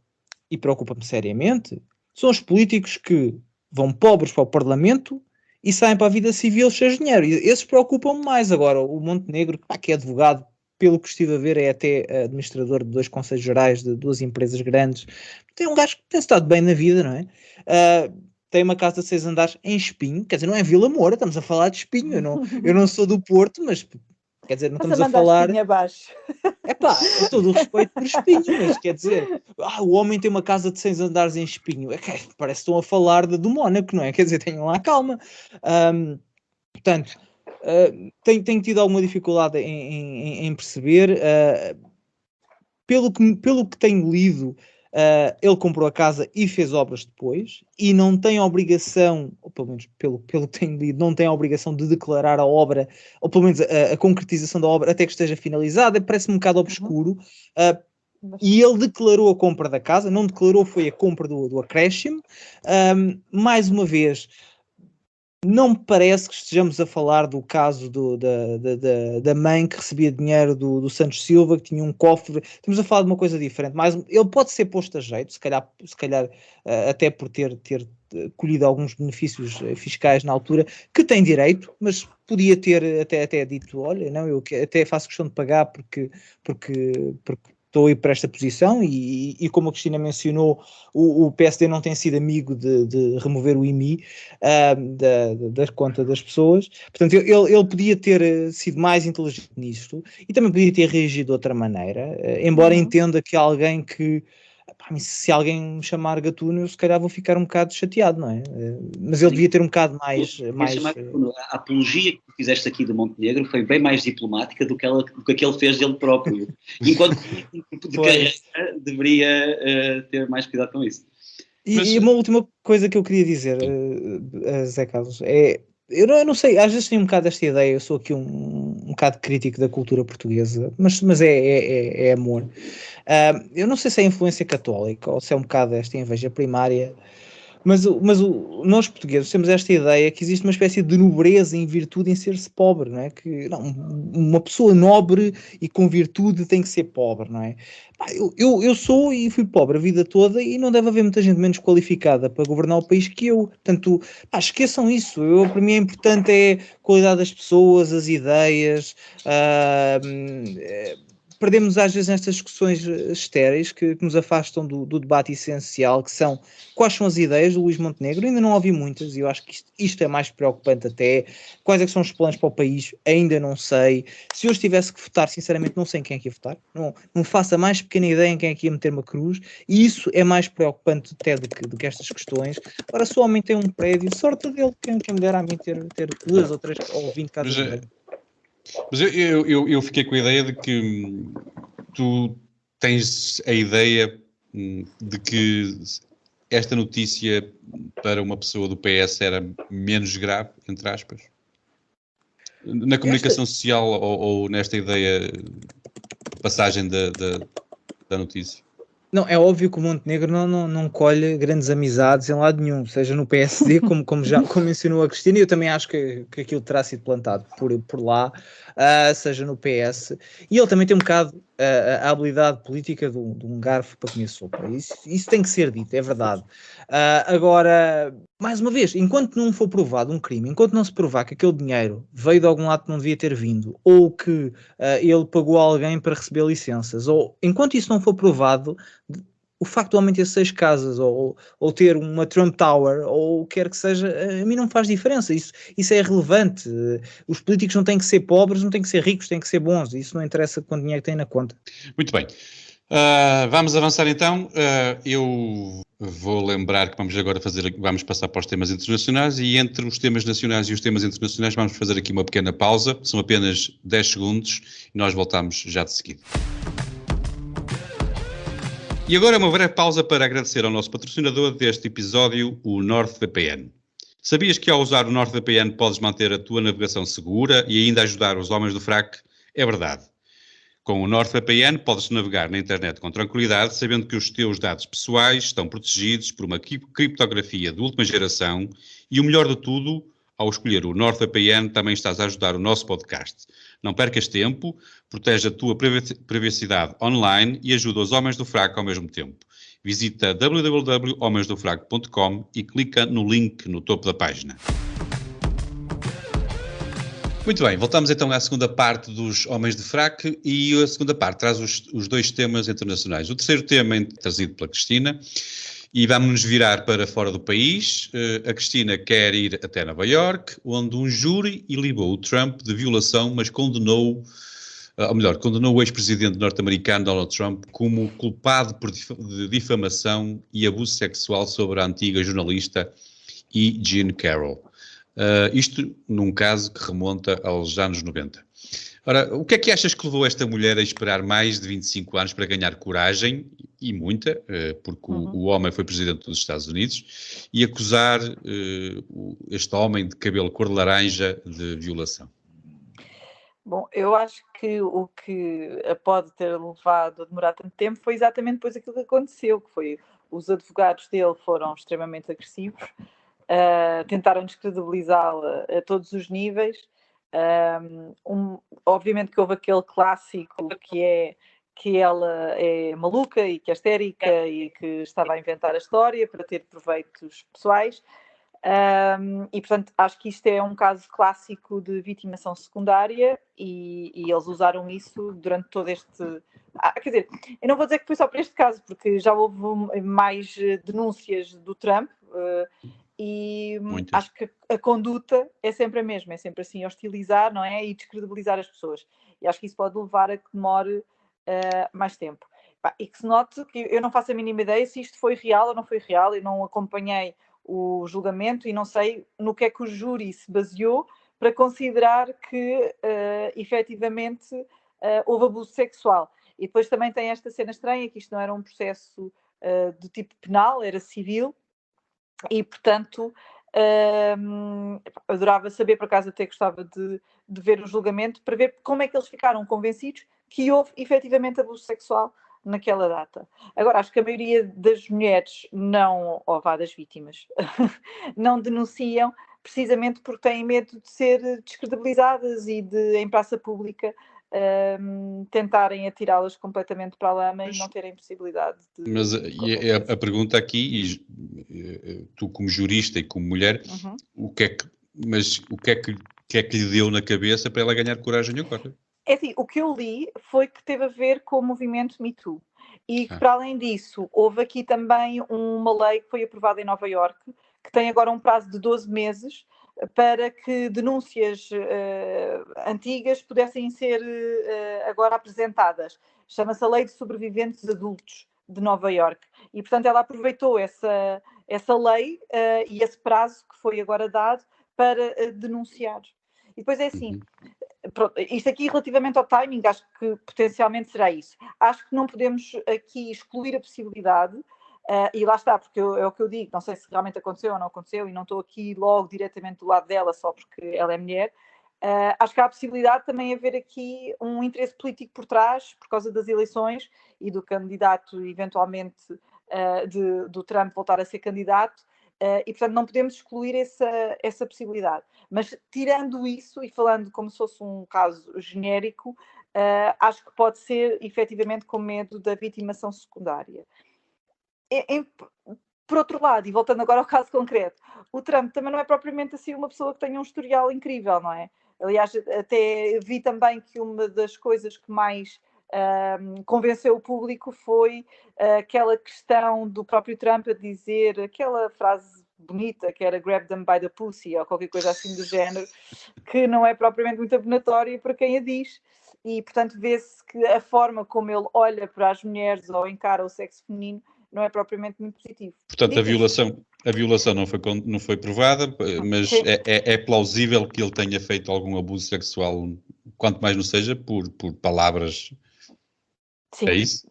e preocupa-me seriamente, são os políticos que vão pobres para o Parlamento e saem para a vida civil cheios de dinheiro. E esses preocupam-me mais. Agora, o Montenegro, que é advogado, pelo que estive a ver, é até administrador de 2 conselhos gerais de 2 empresas grandes. Tem um gajo que tem estado bem na vida, não é? Tem uma casa de 6 andares em Espinho, quer dizer, não é Vila Moura, estamos a falar de Espinho. Eu não sou do Porto, mas quer dizer, não estamos a falar. Abaixo. Com todo o respeito por Espinho, mas quer dizer, o homem tem uma casa de 6 andares em Espinho, parece que estão a falar do Mónaco, não é? Quer dizer, tenham lá calma. Portanto, tenho tido alguma dificuldade em perceber. Pelo que tenho lido, ele comprou a casa e fez obras depois, e não tem a obrigação, ou pelo menos pelo que tenho lido, não tem a obrigação de declarar a obra, ou pelo menos a concretização da obra até que esteja finalizada. Parece-me um bocado obscuro. E ele declarou a compra da casa, não declarou, foi a compra do acréscimo. Mais uma vez, não me parece que estejamos a falar do caso da mãe que recebia dinheiro do Santos Silva, que tinha um cofre. Estamos a falar de uma coisa diferente, mas ele pode ser posto a jeito, se calhar até por ter colhido alguns benefícios fiscais na altura, que tem direito, mas podia ter até dito, olha, não, eu até faço questão de pagar porque estou aí para esta posição, e como a Cristina mencionou, o PSD não tem sido amigo de remover o IMI da conta das pessoas. Portanto, ele podia ter sido mais inteligente nisto, e também podia ter reagido de outra maneira, embora entenda que alguém que... se alguém me chamar gatuno, eu se calhar vou ficar um bocado chateado, não é? Mas ele devia ter um bocado mais... A apologia que tu fizeste aqui do Montenegro foi bem mais diplomática do que ele fez dele próprio. Enquanto de carreira deveria ter mais cuidado com isso. E uma última coisa que eu queria dizer, Zé Carlos, é... Eu não sei, às vezes tenho um bocado esta ideia, eu sou aqui um bocado crítico da cultura portuguesa, mas é amor. Eu não sei se é influência católica ou se é um bocado esta inveja primária, mas nós portugueses temos esta ideia que existe uma espécie de nobreza em virtude em ser-se pobre, não é? Que não, uma pessoa nobre e com virtude tem que ser pobre, não é? Eu sou e fui pobre a vida toda, e não deve haver muita gente menos qualificada para governar o país que eu. Portanto, esqueçam isso. Para mim é importante a qualidade das pessoas, as ideias. Perdemos às vezes nestas discussões estéreis que nos afastam do debate essencial, que são quais são as ideias do Luís Montenegro. Ainda não ouvi muitas, e eu acho que isto é mais preocupante até. Quais é que são os planos para o país? Ainda não sei. Se eu tivesse que votar, sinceramente não sei em quem é que ia votar. Não faço a mais pequena ideia em quem é que ia meter uma cruz, e isso é mais preocupante até do que estas questões. Agora, se o homem tem um prédio, sorte dele, quem me dera a mim ter 2 ou 3 ou 20 casas. Mas eu fiquei com a ideia de que tu tens a ideia de que esta notícia para uma pessoa do PS era menos grave, entre aspas? Na comunicação social ou nesta ideia, passagem da notícia? Não, é óbvio que o Montenegro não colhe grandes amizades em lado nenhum, seja no PSD, como mencionou a Cristina, e eu também acho que aquilo terá sido plantado por lá, seja no PS, e ele também tem um bocado a habilidade política de um garfo para comer sopa. Isso tem que ser dito, é verdade. Agora, mais uma vez, enquanto não for provado um crime, enquanto não se provar que aquele dinheiro veio de algum lado que não devia ter vindo, ou que ele pagou a alguém para receber licenças, ou enquanto isso não for provado, o facto de o homem ter 6 casas ou ter uma Trump Tower ou o que quer que seja, a mim não faz diferença. Isso é irrelevante. Os políticos não têm que ser pobres, não têm que ser ricos, têm que ser bons. Isso não interessa quanto dinheiro têm na conta. Muito bem. Vamos avançar então. Eu vou lembrar que vamos passar para os temas internacionais, e entre os temas nacionais e os temas internacionais vamos fazer aqui uma pequena pausa. São apenas 10 segundos e nós voltamos já de seguida. E agora uma breve pausa para agradecer ao nosso patrocinador deste episódio, o NordVPN. Sabias que ao usar o NordVPN podes manter a tua navegação segura e ainda ajudar os homens do fraco? É verdade. Com o NordVPN podes navegar na internet com tranquilidade, sabendo que os teus dados pessoais estão protegidos por uma criptografia de última geração, e o melhor de tudo, ao escolher o NordVPN também estás a ajudar o nosso podcast. Não percas tempo, protege a tua privacidade online e ajuda os homens do fraco ao mesmo tempo. Visita www.homensdofraco.com e clica no link no topo da página. Muito bem, voltamos então à segunda parte dos Homens de Fraco, e a segunda parte traz os dois temas internacionais. O terceiro tema é trazido pela Cristina, e vamos-nos virar para fora do país. A Cristina quer ir até Nova Iorque, onde um júri ilibou o Trump de violação, mas condenou o ex-presidente norte-americano Donald Trump como culpado de difamação e abuso sexual sobre a antiga jornalista E. Jean Carroll. Isto num caso que remonta aos anos 90. Ora, o que é que achas que levou esta mulher a esperar mais de 25 anos para ganhar coragem, e muita, porque o homem foi presidente dos Estados Unidos, e acusar este homem de cabelo cor de laranja de violação? Bom, eu acho que o que a pode ter levado a demorar tanto tempo foi exatamente depois aquilo que aconteceu, que foi os advogados dele foram extremamente agressivos, tentaram descredibilizá-la a todos os níveis. Obviamente que houve aquele clássico que ela é maluca e que é histérica e que estava a inventar a história para ter proveitos pessoais. E portanto acho que isto é um caso clássico de vitimação secundária, e eles usaram isso durante todo este... quer dizer, eu não vou dizer que foi só para este caso, porque já houve mais denúncias do Trump, e acho que a conduta é sempre a mesma, é sempre assim, hostilizar, não é? E descredibilizar as pessoas, e acho que isso pode levar a que demore mais tempo. E que se note que eu não faço a mínima ideia se isto foi real ou não foi real, eu não acompanhei o julgamento e não sei no que é que o júri se baseou para considerar que efetivamente houve abuso sexual. E depois também tem esta cena estranha, que isto não era um processo de tipo penal, era civil, e portanto adorava saber, por acaso até gostava de ver o julgamento para ver como é que eles ficaram convencidos que houve efetivamente abuso sexual naquela data. Agora, acho que a maioria das mulheres das vítimas, não denunciam precisamente porque têm medo de ser descredibilizadas e de, em praça pública, tentarem atirá-las completamente para a lama e não terem possibilidade de... Mas a pergunta aqui, e tu como jurista e como mulher, o que é que lhe deu na cabeça para ela ganhar coragem agora? É assim, o que eu li foi que teve a ver com o movimento Me Too, e que para além disso houve aqui também uma lei que foi aprovada em Nova Iorque, que tem agora um prazo de 12 meses para que denúncias antigas pudessem ser agora apresentadas. Chama-se a Lei de Sobreviventes Adultos de Nova Iorque, e portanto ela aproveitou essa lei e esse prazo que foi agora dado para denunciar. E depois é assim, pronto, isto aqui relativamente ao timing, acho que potencialmente será isso. Acho que não podemos aqui excluir a possibilidade, e lá está, porque é o que eu digo, não sei se realmente aconteceu ou não aconteceu, e não estou aqui logo diretamente do lado dela só porque ela é mulher. Acho que há a possibilidade de também haver aqui um interesse político por trás, por causa das eleições e do candidato, eventualmente, do Trump voltar a ser candidato, e portanto não podemos excluir essa possibilidade. Mas tirando isso e falando como se fosse um caso genérico, acho que pode ser efetivamente com medo da vitimação secundária. Por outro lado, e voltando agora ao caso concreto, o Trump também não é propriamente assim uma pessoa que tenha um historial incrível, não é? Aliás, até vi também que uma das coisas que mais convenceu o público foi aquela questão do próprio Trump a dizer aquela frase bonita que era grab them by the pussy ou qualquer coisa assim do género, que não é propriamente muito abonatória para quem a diz. E, portanto, vê-se que a forma como ele olha para as mulheres ou encara o sexo feminino não é propriamente muito positivo. Portanto, a violação não foi provada, mas é plausível que ele tenha feito algum abuso sexual, quanto mais não seja, por palavras. Sim. É isso?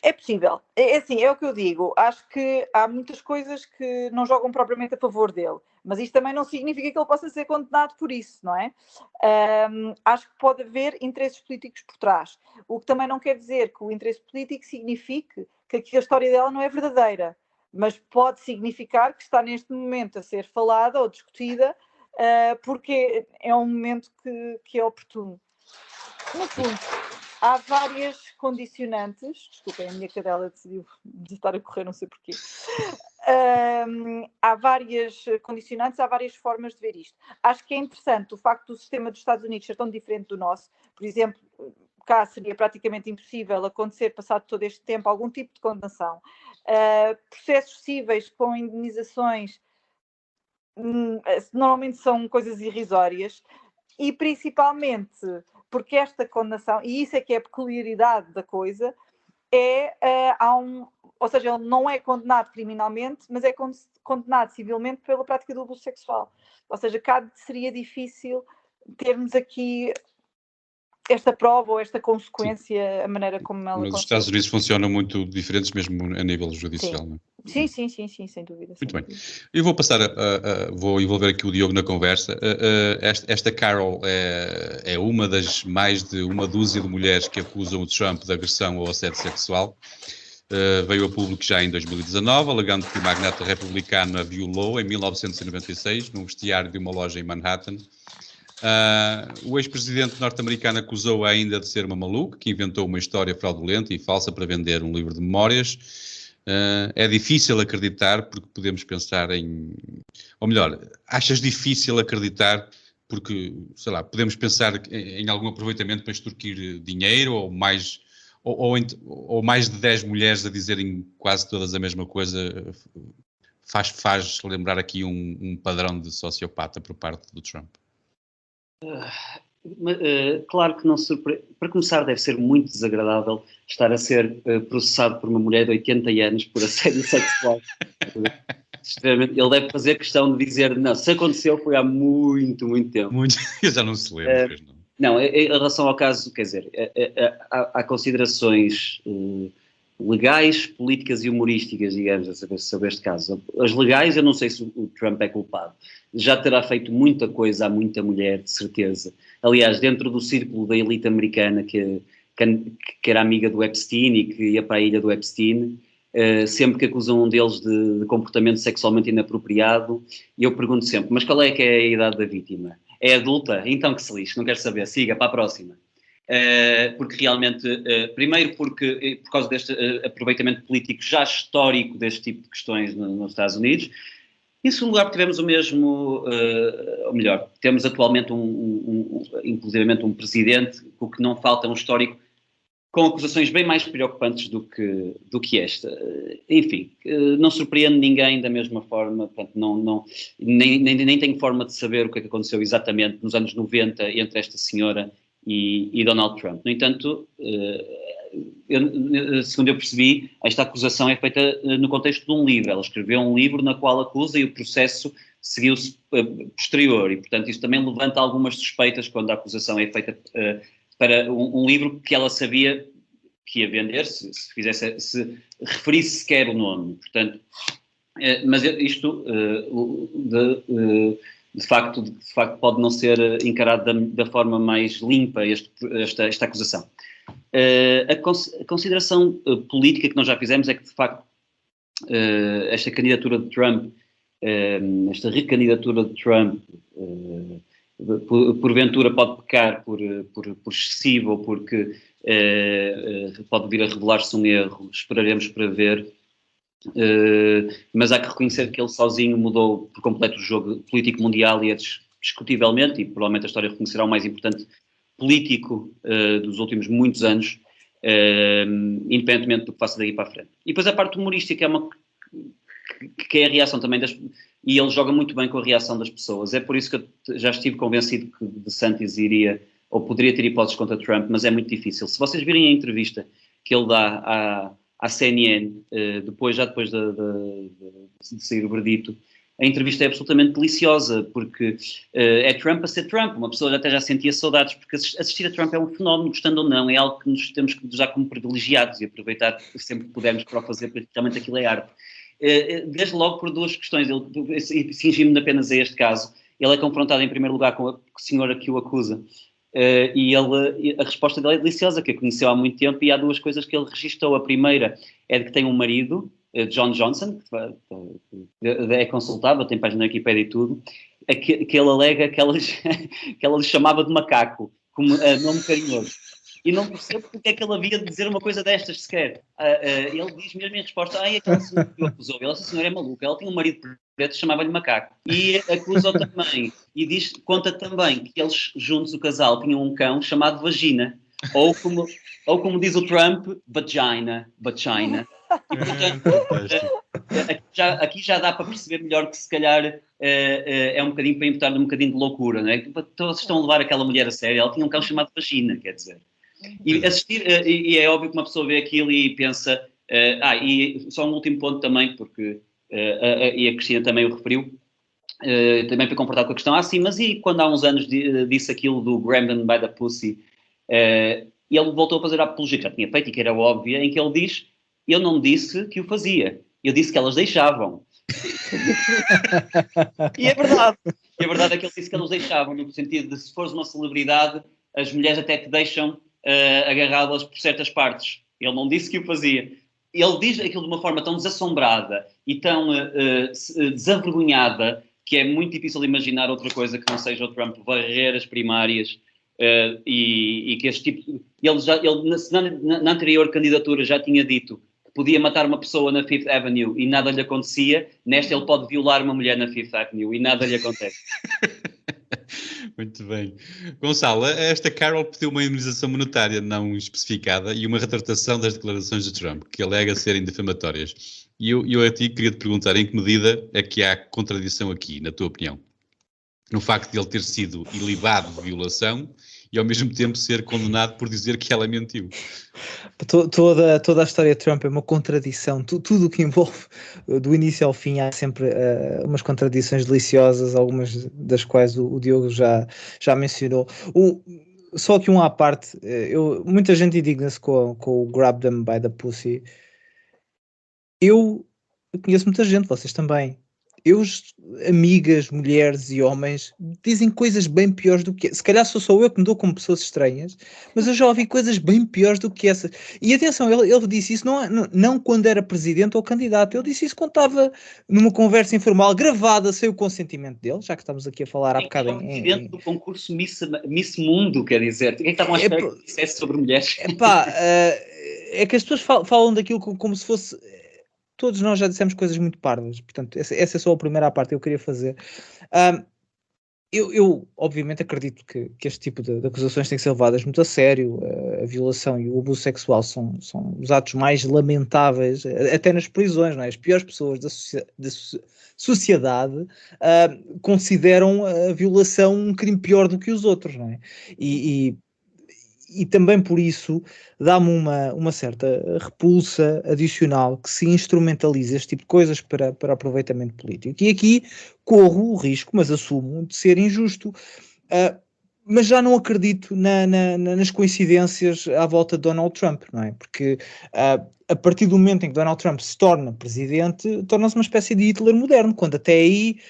É possível. É assim, é o que eu digo. Acho que há muitas coisas que não jogam propriamente a favor dele. Mas isto também não significa que ele possa ser condenado por isso, não é? Acho que pode haver interesses políticos por trás. O que também não quer dizer que o interesse político signifique que a história dela não é verdadeira. Mas pode significar que está neste momento a ser falada ou discutida porque é um momento que é oportuno. No fundo, há várias condicionantes. Desculpem, a minha cadela decidiu de estar a correr, não sei porquê. Há várias condicionantes, há várias formas de ver isto. Acho que é interessante o facto do sistema dos Estados Unidos ser tão diferente do nosso. Por exemplo, cá seria praticamente impossível acontecer, passado todo este tempo, algum tipo de condenação. Processos cíveis com indenizações normalmente são coisas irrisórias. E principalmente porque esta condenação, e isso é que é a peculiaridade da coisa, ou seja, ele não é condenado criminalmente, mas é condenado civilmente pela prática do abuso sexual. Ou seja, cá seria difícil termos aqui esta prova ou esta consequência, sim, a maneira como ela aconteceu. Mas os Estados Unidos funcionam muito diferentes, mesmo a nível judicial, sim. Não é? Sim, sem dúvida. Muito bem. Eu vou passar vou envolver aqui o Diogo na conversa. Esta Carol é uma das mais de uma dúzia de mulheres que acusam o Trump de agressão ou assédio sexual. Veio a público já em 2019, alegando que o magnata republicano a violou em 1996, num vestiário de uma loja em Manhattan. O ex-presidente norte-americano acusou-a ainda de ser uma maluca, que inventou uma história fraudulenta e falsa para vender um livro de memórias. É difícil acreditar porque podemos pensar ou melhor, achas difícil acreditar porque, sei lá, podemos pensar em algum aproveitamento para extorquir dinheiro ou mais de 10 mulheres a dizerem quase todas a mesma coisa faz lembrar aqui um padrão de sociopata por parte do Trump? Claro que não surpreende. Para começar, deve ser muito desagradável estar a ser processado por uma mulher de 80 anos por assédio sexual. Ele deve fazer questão de dizer, não, se aconteceu foi há muito, muito tempo. Eu já não se lembra. Não, em relação ao caso, quer dizer, há considerações legais, políticas e humorísticas, digamos, sobre este caso. As legais, eu não sei se o Trump é culpado. Já terá feito muita coisa a muita mulher, de certeza. Aliás, dentro do círculo da elite americana, que era amiga do Epstein e que ia para a ilha do Epstein, sempre que acusam um deles de comportamento sexualmente inapropriado, eu pergunto sempre, mas qual é que é a idade da vítima? É adulta? Então que se lixe, não quero saber, siga para a próxima. Porque realmente, primeiro porque por causa deste aproveitamento político já histórico deste tipo de questões nos Estados Unidos, em segundo lugar porque tivemos o mesmo, ou melhor, temos atualmente inclusivamente um presidente, o que não falta um histórico com acusações bem mais preocupantes do que esta. Enfim, não surpreende ninguém da mesma forma, portanto, nem tenho forma de saber o que é que aconteceu exatamente nos anos 90 entre esta senhora e Donald Trump. No entanto, segundo eu percebi, esta acusação é feita no contexto de um livro. Ela escreveu um livro na qual acusa e o processo seguiu-se posterior, e portanto isso também levanta algumas suspeitas quando a acusação é feita para um livro que ela sabia que ia vender, se referisse sequer o nome. Portanto, mas isto de facto pode não ser encarado da forma mais limpa esta acusação. A consideração política que nós já fizemos é que, de facto, esta candidatura de Trump, esta recandidatura de Trump, porventura pode pecar por excessivo, ou porque pode vir a revelar-se um erro, esperaremos para ver. Mas há que reconhecer que ele sozinho mudou por completo o jogo político mundial, e é discutivelmente, e provavelmente a história reconhecerá o mais importante político dos últimos muitos anos, independentemente do que faça daqui para a frente. E depois a parte humorística que é a reação também e ele joga muito bem com a reação das pessoas. É por isso que eu já estive convencido que DeSantis iria, ou poderia ter hipóteses contra Trump, mas é muito difícil. Se vocês virem a entrevista que ele dá à CNN, depois de sair o verdito, a entrevista é absolutamente deliciosa, porque é Trump a ser Trump. Uma pessoa até já sentia saudades, porque assistir a Trump é um fenómeno, gostando ou não, é algo que nos temos que usar como privilegiados e aproveitar sempre que pudermos para o fazer, porque realmente aquilo é arte. Desde logo por duas questões, cingindo-me apenas a este caso, ele é confrontado em primeiro lugar com a senhora que o acusa, e a resposta dele é deliciosa, que a conheceu há muito tempo, e há duas coisas que ele registou. A primeira é de que tem um marido, John Johnson, que é consultável, tem página na Wikipedia e tudo, que ele alega que ela lhe chamava de macaco, como nome carinhoso. E não percebo porque é que ele havia de dizer uma coisa destas sequer. Ele diz mesmo em resposta: aquela senhora que o acusou, essa senhora é maluca, ela tinha um marido preto, chamava-lhe macaco. E acusou também, e conta também que eles juntos, o casal, tinham um cão chamado Vagina, ou como diz o Trump, vagina. E portanto, aqui já dá para perceber melhor que se calhar é um bocadinho para imputar um bocadinho de loucura, não é? Todos estão a levar aquela mulher a sério, ela tinha um cão chamado Vagina, quer dizer. E assistir, e é óbvio que uma pessoa vê aquilo e pensa, e só um último ponto também, porque e a Cristina também o referiu, também foi confrontado com a questão, sim, mas e quando há uns anos disse aquilo do Grab them by the pussy, e ele voltou a fazer a apologia que já tinha feito e que era óbvia, em que ele diz: eu não disse que o fazia, eu disse que elas deixavam. E é verdade. E a verdade é que ele disse que elas deixavam, no sentido de, se fores uma celebridade, as mulheres até te deixam agarrá-las por certas partes. Ele não disse que o fazia. Ele diz aquilo de uma forma tão desassombrada e tão desavergonhada, que é muito difícil imaginar outra coisa que não seja o Trump varrer as primárias, e que este tipo... Ele na anterior candidatura já tinha dito que podia matar uma pessoa na Fifth Avenue e nada lhe acontecia. Nesta ele pode violar uma mulher na Fifth Avenue e nada lhe acontece. Muito bem. Gonçalo, esta Carol pediu uma indemnização monetária não especificada e uma retratação das declarações de Trump, que alega serem difamatórias. E eu a ti queria te perguntar em que medida é que há contradição aqui, na tua opinião? No facto de ele ter sido ilibado de violação e ao mesmo tempo ser condenado por dizer que ela mentiu. Toda a história de Trump é uma contradição. Tudo o que envolve, do início ao fim, há sempre umas contradições deliciosas, algumas das quais o Diogo já mencionou. Só que à parte, muita gente indigna-se com o Grab them by the pussy. Eu conheço muita gente, vocês também. Amigas, mulheres e homens dizem coisas bem piores do que... Se calhar sou eu que me dou com pessoas estranhas, mas eu já ouvi coisas bem piores do que essas. E atenção, ele disse isso não quando era presidente ou candidato, ele disse isso quando estava numa conversa informal, gravada, sem o consentimento dele, já que estamos aqui a falar há bocado presidente do concurso Miss Mundo, quer dizer, o que é que estavam a esperar que dissesse sobre mulheres? É que as pessoas falam daquilo como se fosse... Todos nós já dissemos coisas muito parvas, portanto, essa é só a primeira parte que eu queria fazer. Eu obviamente acredito que este tipo de acusações têm que ser levadas muito a sério. A violação e o abuso sexual são os atos mais lamentáveis, até nas prisões, não é? As piores pessoas da sociedade consideram a violação um crime pior do que os outros, não é? E e também por isso dá-me uma certa repulsa adicional que se instrumentalize este tipo de coisas para aproveitamento político. E aqui corro o risco, mas assumo, de ser injusto. Mas já não acredito nas coincidências à volta de Donald Trump, não é? Porque a partir do momento em que Donald Trump se torna presidente, torna-se uma espécie de Hitler moderno, quando até aí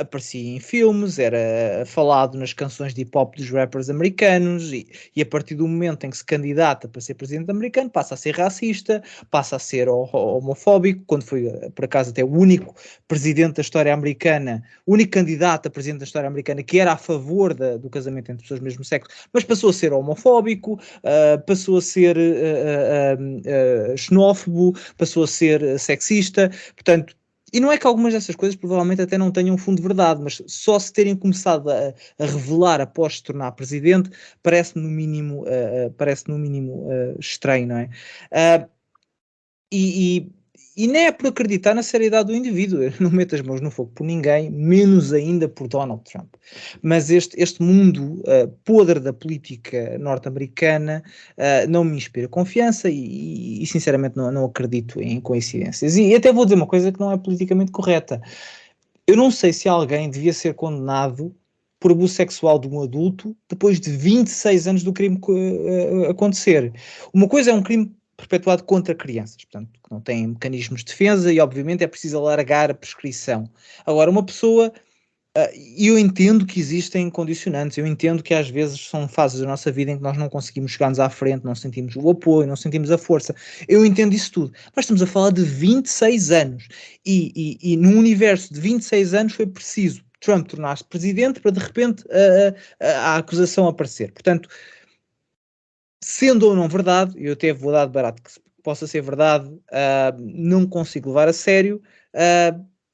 aparecia em filmes, era falado nas canções de hip-hop dos rappers americanos, e a partir do momento em que se candidata para ser presidente americano, passa a ser racista, passa a ser homofóbico, quando foi, por acaso, até o único presidente da história americana, o único candidato a presidente da história americana que era a favor do casamento entre pessoas do mesmo sexo, mas passou a ser homofóbico, passou a ser xenófobo, passou a ser sexista, portanto, e não é que algumas dessas coisas provavelmente até não tenham fundo de verdade, mas só se terem começado a revelar após se tornar presidente, parece no mínimo estranho, não é? E nem é por acreditar na seriedade do indivíduo, eu não meto as mãos no fogo por ninguém, menos ainda por Donald Trump. Mas este mundo podre da política norte-americana não me inspira confiança e sinceramente não acredito em coincidências. E até vou dizer uma coisa que não é politicamente correta. Eu não sei se alguém devia ser condenado por abuso sexual de um adulto depois de 26 anos do crime acontecer. Uma coisa é um crime perpetuado contra crianças, portanto, que não têm mecanismos de defesa e, obviamente, é preciso alargar a prescrição. Agora, uma pessoa, eu entendo que existem condicionantes, eu entendo que às vezes são fases da nossa vida em que nós não conseguimos chegar-nos à frente, não sentimos o apoio, não sentimos a força, eu entendo isso tudo, mas estamos a falar de 26 anos, e num universo de 26 anos foi preciso Trump tornar-se presidente para, de repente, a acusação aparecer. Portanto, sendo ou não verdade, eu até vou dar de barato que possa ser verdade, não consigo levar a sério.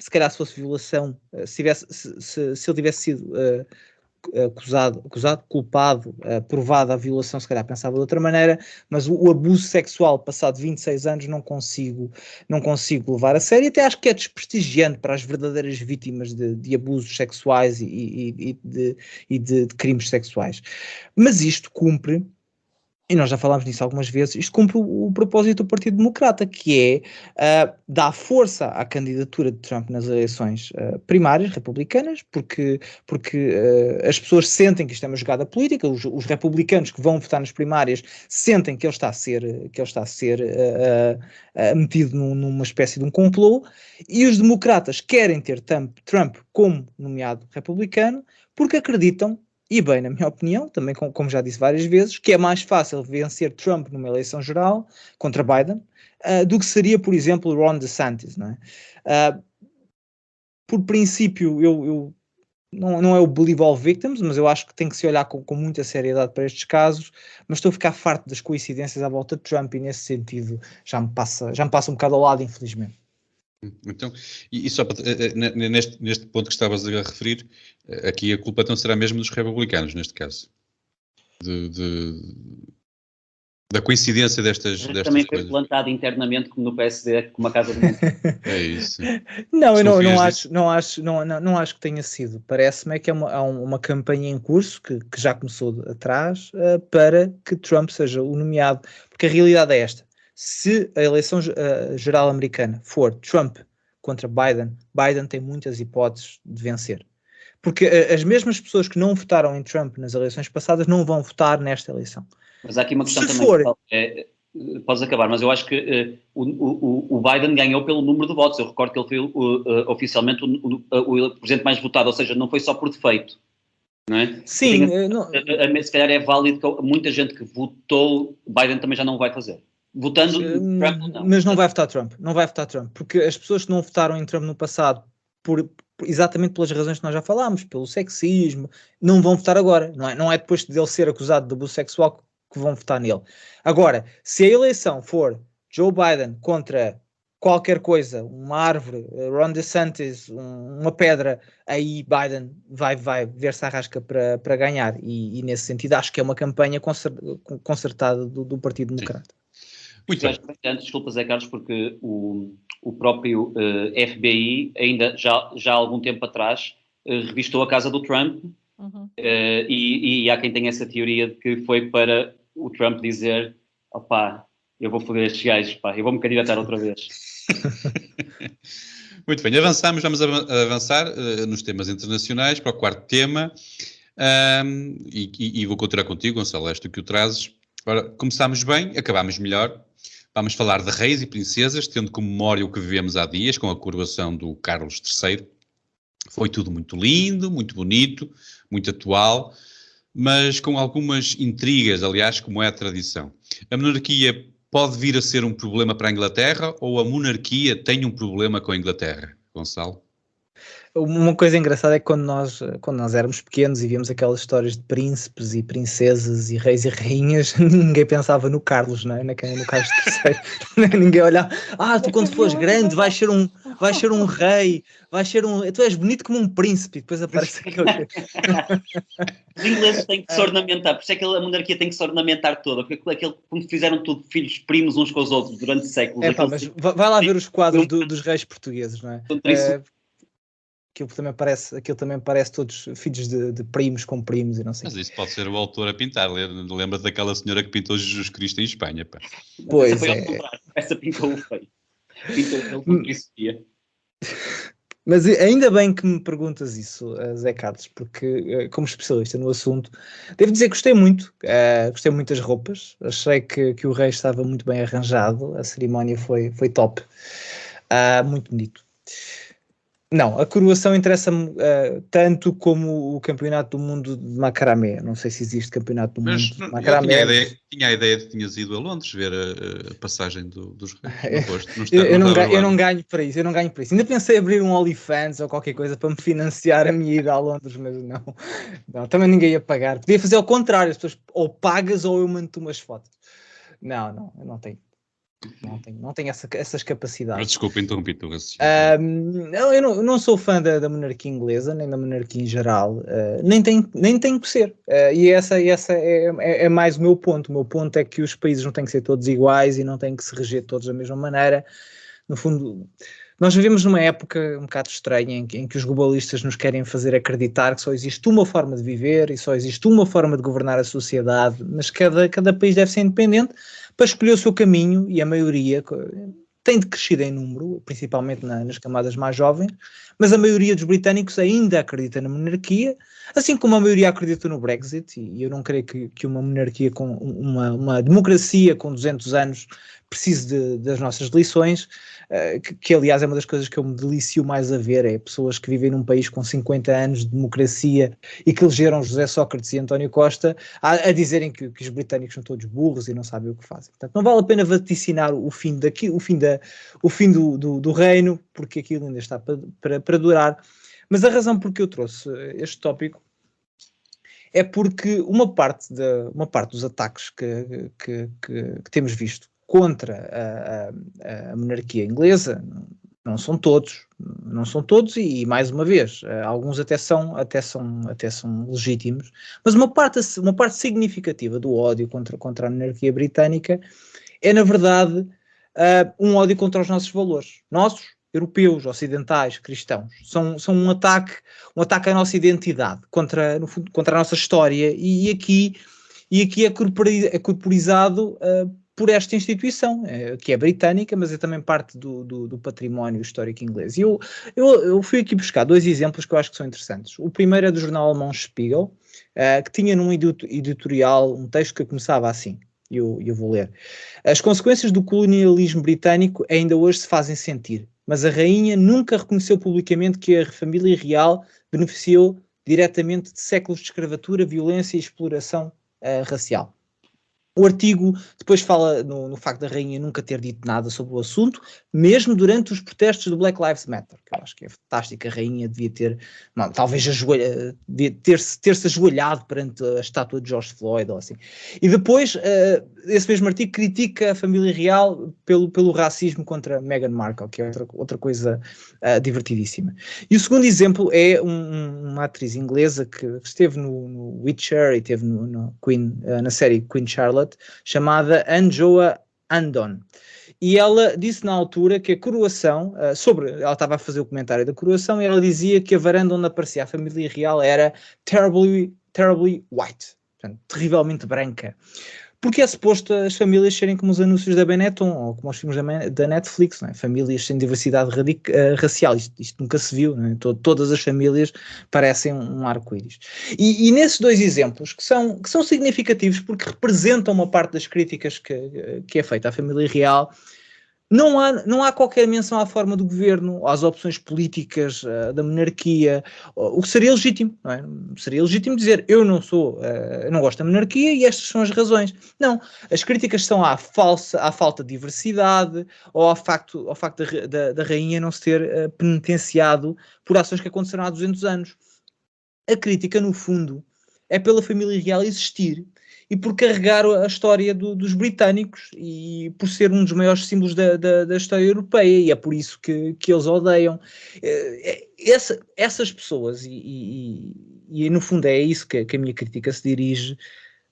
Se calhar se fosse violação, se ele tivesse sido acusado, culpado, provado a violação, se calhar pensava de outra maneira, mas o abuso sexual passado 26 anos não consigo levar a sério, e até acho que é desprestigiante para as verdadeiras vítimas de abusos sexuais e de crimes sexuais. Mas isto cumpre, e nós já falámos nisso algumas vezes, isto cumpre o propósito do Partido Democrata, que é dar força à candidatura de Trump nas eleições primárias republicanas, porque as pessoas sentem que isto é uma jogada política, os republicanos que vão votar nas primárias sentem que ele está a ser metido numa espécie de um complô, e os democratas querem ter Trump como nomeado republicano, porque acreditam, e bem, na minha opinião, também como já disse várias vezes, que é mais fácil vencer Trump numa eleição geral contra Biden do que seria, por exemplo, Ron DeSantis, não é? Por princípio, eu não é o believe all victims, mas eu acho que tem que se olhar com muita seriedade para estes casos, mas estou a ficar farto das coincidências à volta de Trump e nesse sentido já me passa um bocado ao lado, infelizmente. Então, e só para, neste ponto que estavas a referir, aqui a culpa então será mesmo dos republicanos, neste caso, da coincidência destas também foi coisas. plantado internamente como no PSD, como a Casa do Mundo. É isso. Não, eu não acho que tenha sido. Parece-me que é uma campanha em curso que já começou atrás para que Trump seja o nomeado, porque a realidade é esta. Se a eleição geral americana for Trump contra Biden, Biden tem muitas hipóteses de vencer. Porque as mesmas pessoas que não votaram em Trump nas eleições passadas não vão votar nesta eleição. Mas há aqui uma questão também. Podes acabar, mas eu acho que o Biden ganhou pelo número de votos. Eu recordo que ele foi oficialmente o presidente mais votado, ou seja, não foi só por defeito. Não é? Sim. Se calhar é válido que muita gente que votou Biden também já não vai fazer. Votando Trump, não. Mas não vai votar Trump, porque as pessoas que não votaram em Trump no passado, exatamente pelas razões que nós já falámos, pelo sexismo, não vão votar agora, não é depois dele ser acusado de abuso sexual que vão votar nele. Agora, se a eleição for Joe Biden contra qualquer coisa, uma árvore, Ron DeSantis, uma pedra, aí Biden vai ver-se à rasca para ganhar, e nesse sentido acho que é uma campanha concertada do Partido Democrata. Muito bem. Desculpa, Zé Carlos, porque o próprio FBI, ainda já há algum tempo atrás, revistou a casa do Trump, e há quem tenha essa teoria de que foi para o Trump dizer, opá, eu vou foder estes gajos, pá, eu vou-me candidatar outra vez. Muito bem, vamos avançar nos temas internacionais para o quarto tema, e vou continuar contigo, Gonçalo, és tu que o trazes. Ora, começámos bem, acabámos melhor. Vamos falar de reis e princesas, tendo como memória o que vivemos há dias, com a coroação do Carlos III. Foi tudo muito lindo, muito bonito, muito atual, mas com algumas intrigas, aliás, como é a tradição. A monarquia pode vir a ser um problema para a Inglaterra ou a monarquia tem um problema com a Inglaterra? Gonçalo? Uma coisa engraçada é que quando nós éramos pequenos e víamos aquelas histórias de príncipes e princesas e reis e rainhas, ninguém pensava no Carlos, não é? No Carlos III. Ninguém olhava, tu quando fores grande vais ser um rei, tu és bonito como um príncipe, e depois aparece aquele... Os ingleses têm que se ornamentar, por isso é que a monarquia tem que se ornamentar toda, porque como fizeram tudo filhos primos uns com os outros durante séculos. Mas vai lá ver os quadros dos reis portugueses, não é? Aquilo também parece todos filhos de primos com primos e não sei. Mas isso pode ser o autor a pintar. Lembra daquela senhora que pintou Jesus Cristo em Espanha, pá. Pois essa foi ao contrário. Essa pintou o feio. Pintou ele com príncipe. Mas ainda bem que me perguntas isso, Zé Carlos, porque como especialista no assunto, devo dizer que gostei muito das roupas, achei que o rei estava muito bem arranjado, a cerimónia foi top, muito bonito. Não, a coroação interessa-me tanto como o campeonato do mundo de macramé. Não sei se existe campeonato do mundo de macramé. Tinha a ideia de que tinhas ido a Londres ver a passagem dos reis. Eu não ganho para isso, Ainda pensei em abrir um OnlyFans ou qualquer coisa para me financiar a minha ida a Londres, mas não, também ninguém ia pagar. Podia fazer ao contrário, as pessoas ou pagas ou eu mando-te umas fotos. Não, eu não tenho. Não tenho essas capacidades. Mas desculpa, interrompi o raciocínio. Eu não sou fã da monarquia inglesa, nem da monarquia em geral, nem tenho que ser. E essa é mais o meu ponto. O meu ponto é que os países não têm que ser todos iguais e não têm que se reger todos da mesma maneira. No fundo, nós vivemos numa época um bocado estranha em que os globalistas nos querem fazer acreditar que só existe uma forma de viver e só existe uma forma de governar a sociedade, mas cada país deve ser independente para escolher o seu caminho, e a maioria tem crescido em número, principalmente nas camadas mais jovens, mas a maioria dos britânicos ainda acredita na monarquia, assim como a maioria acredita no Brexit, e eu não creio que uma monarquia com uma democracia com 200 anos precise das nossas lições, que aliás é uma das coisas que eu me delicio mais a ver, é pessoas que vivem num país com 50 anos de democracia e que elegeram José Sócrates e António Costa a dizerem que os britânicos são todos burros e não sabem o que fazem. Portanto, não vale a pena vaticinar o fim do reino, porque aquilo ainda está para durar. Mas a razão por que eu trouxe este tópico é porque uma parte dos ataques que temos visto contra a monarquia inglesa, não são todos, e mais uma vez, alguns até são legítimos, mas uma parte significativa do ódio contra a monarquia britânica é, na verdade, um ódio contra os nossos valores, europeus, ocidentais, cristãos. São um ataque à nossa identidade, contra a nossa história, e aqui é corporizado por esta instituição, que é britânica, mas é também parte do património histórico inglês. E eu fui aqui buscar 2 exemplos que eu acho que são interessantes. O primeiro é do jornal alemão Spiegel, que tinha num editorial um texto que começava assim, e eu vou ler. As consequências do colonialismo britânico ainda hoje se fazem sentir, mas a rainha nunca reconheceu publicamente que a família real beneficiou diretamente de séculos de escravatura, violência e exploração racial. O artigo depois fala no facto da rainha nunca ter dito nada sobre o assunto, mesmo durante os protestos do Black Lives Matter, que eu acho que é fantástico. A rainha devia ter, talvez ter-se ajoelhado perante a estátua de George Floyd ou assim. E depois, esse mesmo artigo critica a família real pelo racismo contra Meghan Markle, que é outra coisa divertidíssima. E o segundo exemplo é uma atriz inglesa que esteve no Witcher e esteve na série Queen Charlotte, chamada Anjoa Andon. E ela disse na altura que a coroação, ela estava a fazer o comentário da coroação, e ela dizia que a varanda onde aparecia a família real era terribly white, portanto, terrivelmente branca. porque é suposto as famílias serem como os anúncios da Benetton ou como os filmes da Netflix, não é? Famílias sem diversidade racial, isto nunca se viu, não é? Todas as famílias parecem um arco-íris. E nesses dois exemplos, que são significativos porque representam uma parte das críticas que é feita à família real, não há qualquer menção à forma do governo, às opções políticas da monarquia, o que seria legítimo, não é? Seria legítimo dizer, eu não gosto da monarquia e estas são as razões. Não, as críticas são à falta de diversidade ou ao facto da rainha não se ter penitenciado por ações que aconteceram há 200 anos. A crítica, no fundo, é pela família real existir e por carregar a história dos britânicos e por ser um dos maiores símbolos da história europeia, e é por isso que eles odeiam. Essas pessoas, e no fundo é isso que a minha crítica se dirige,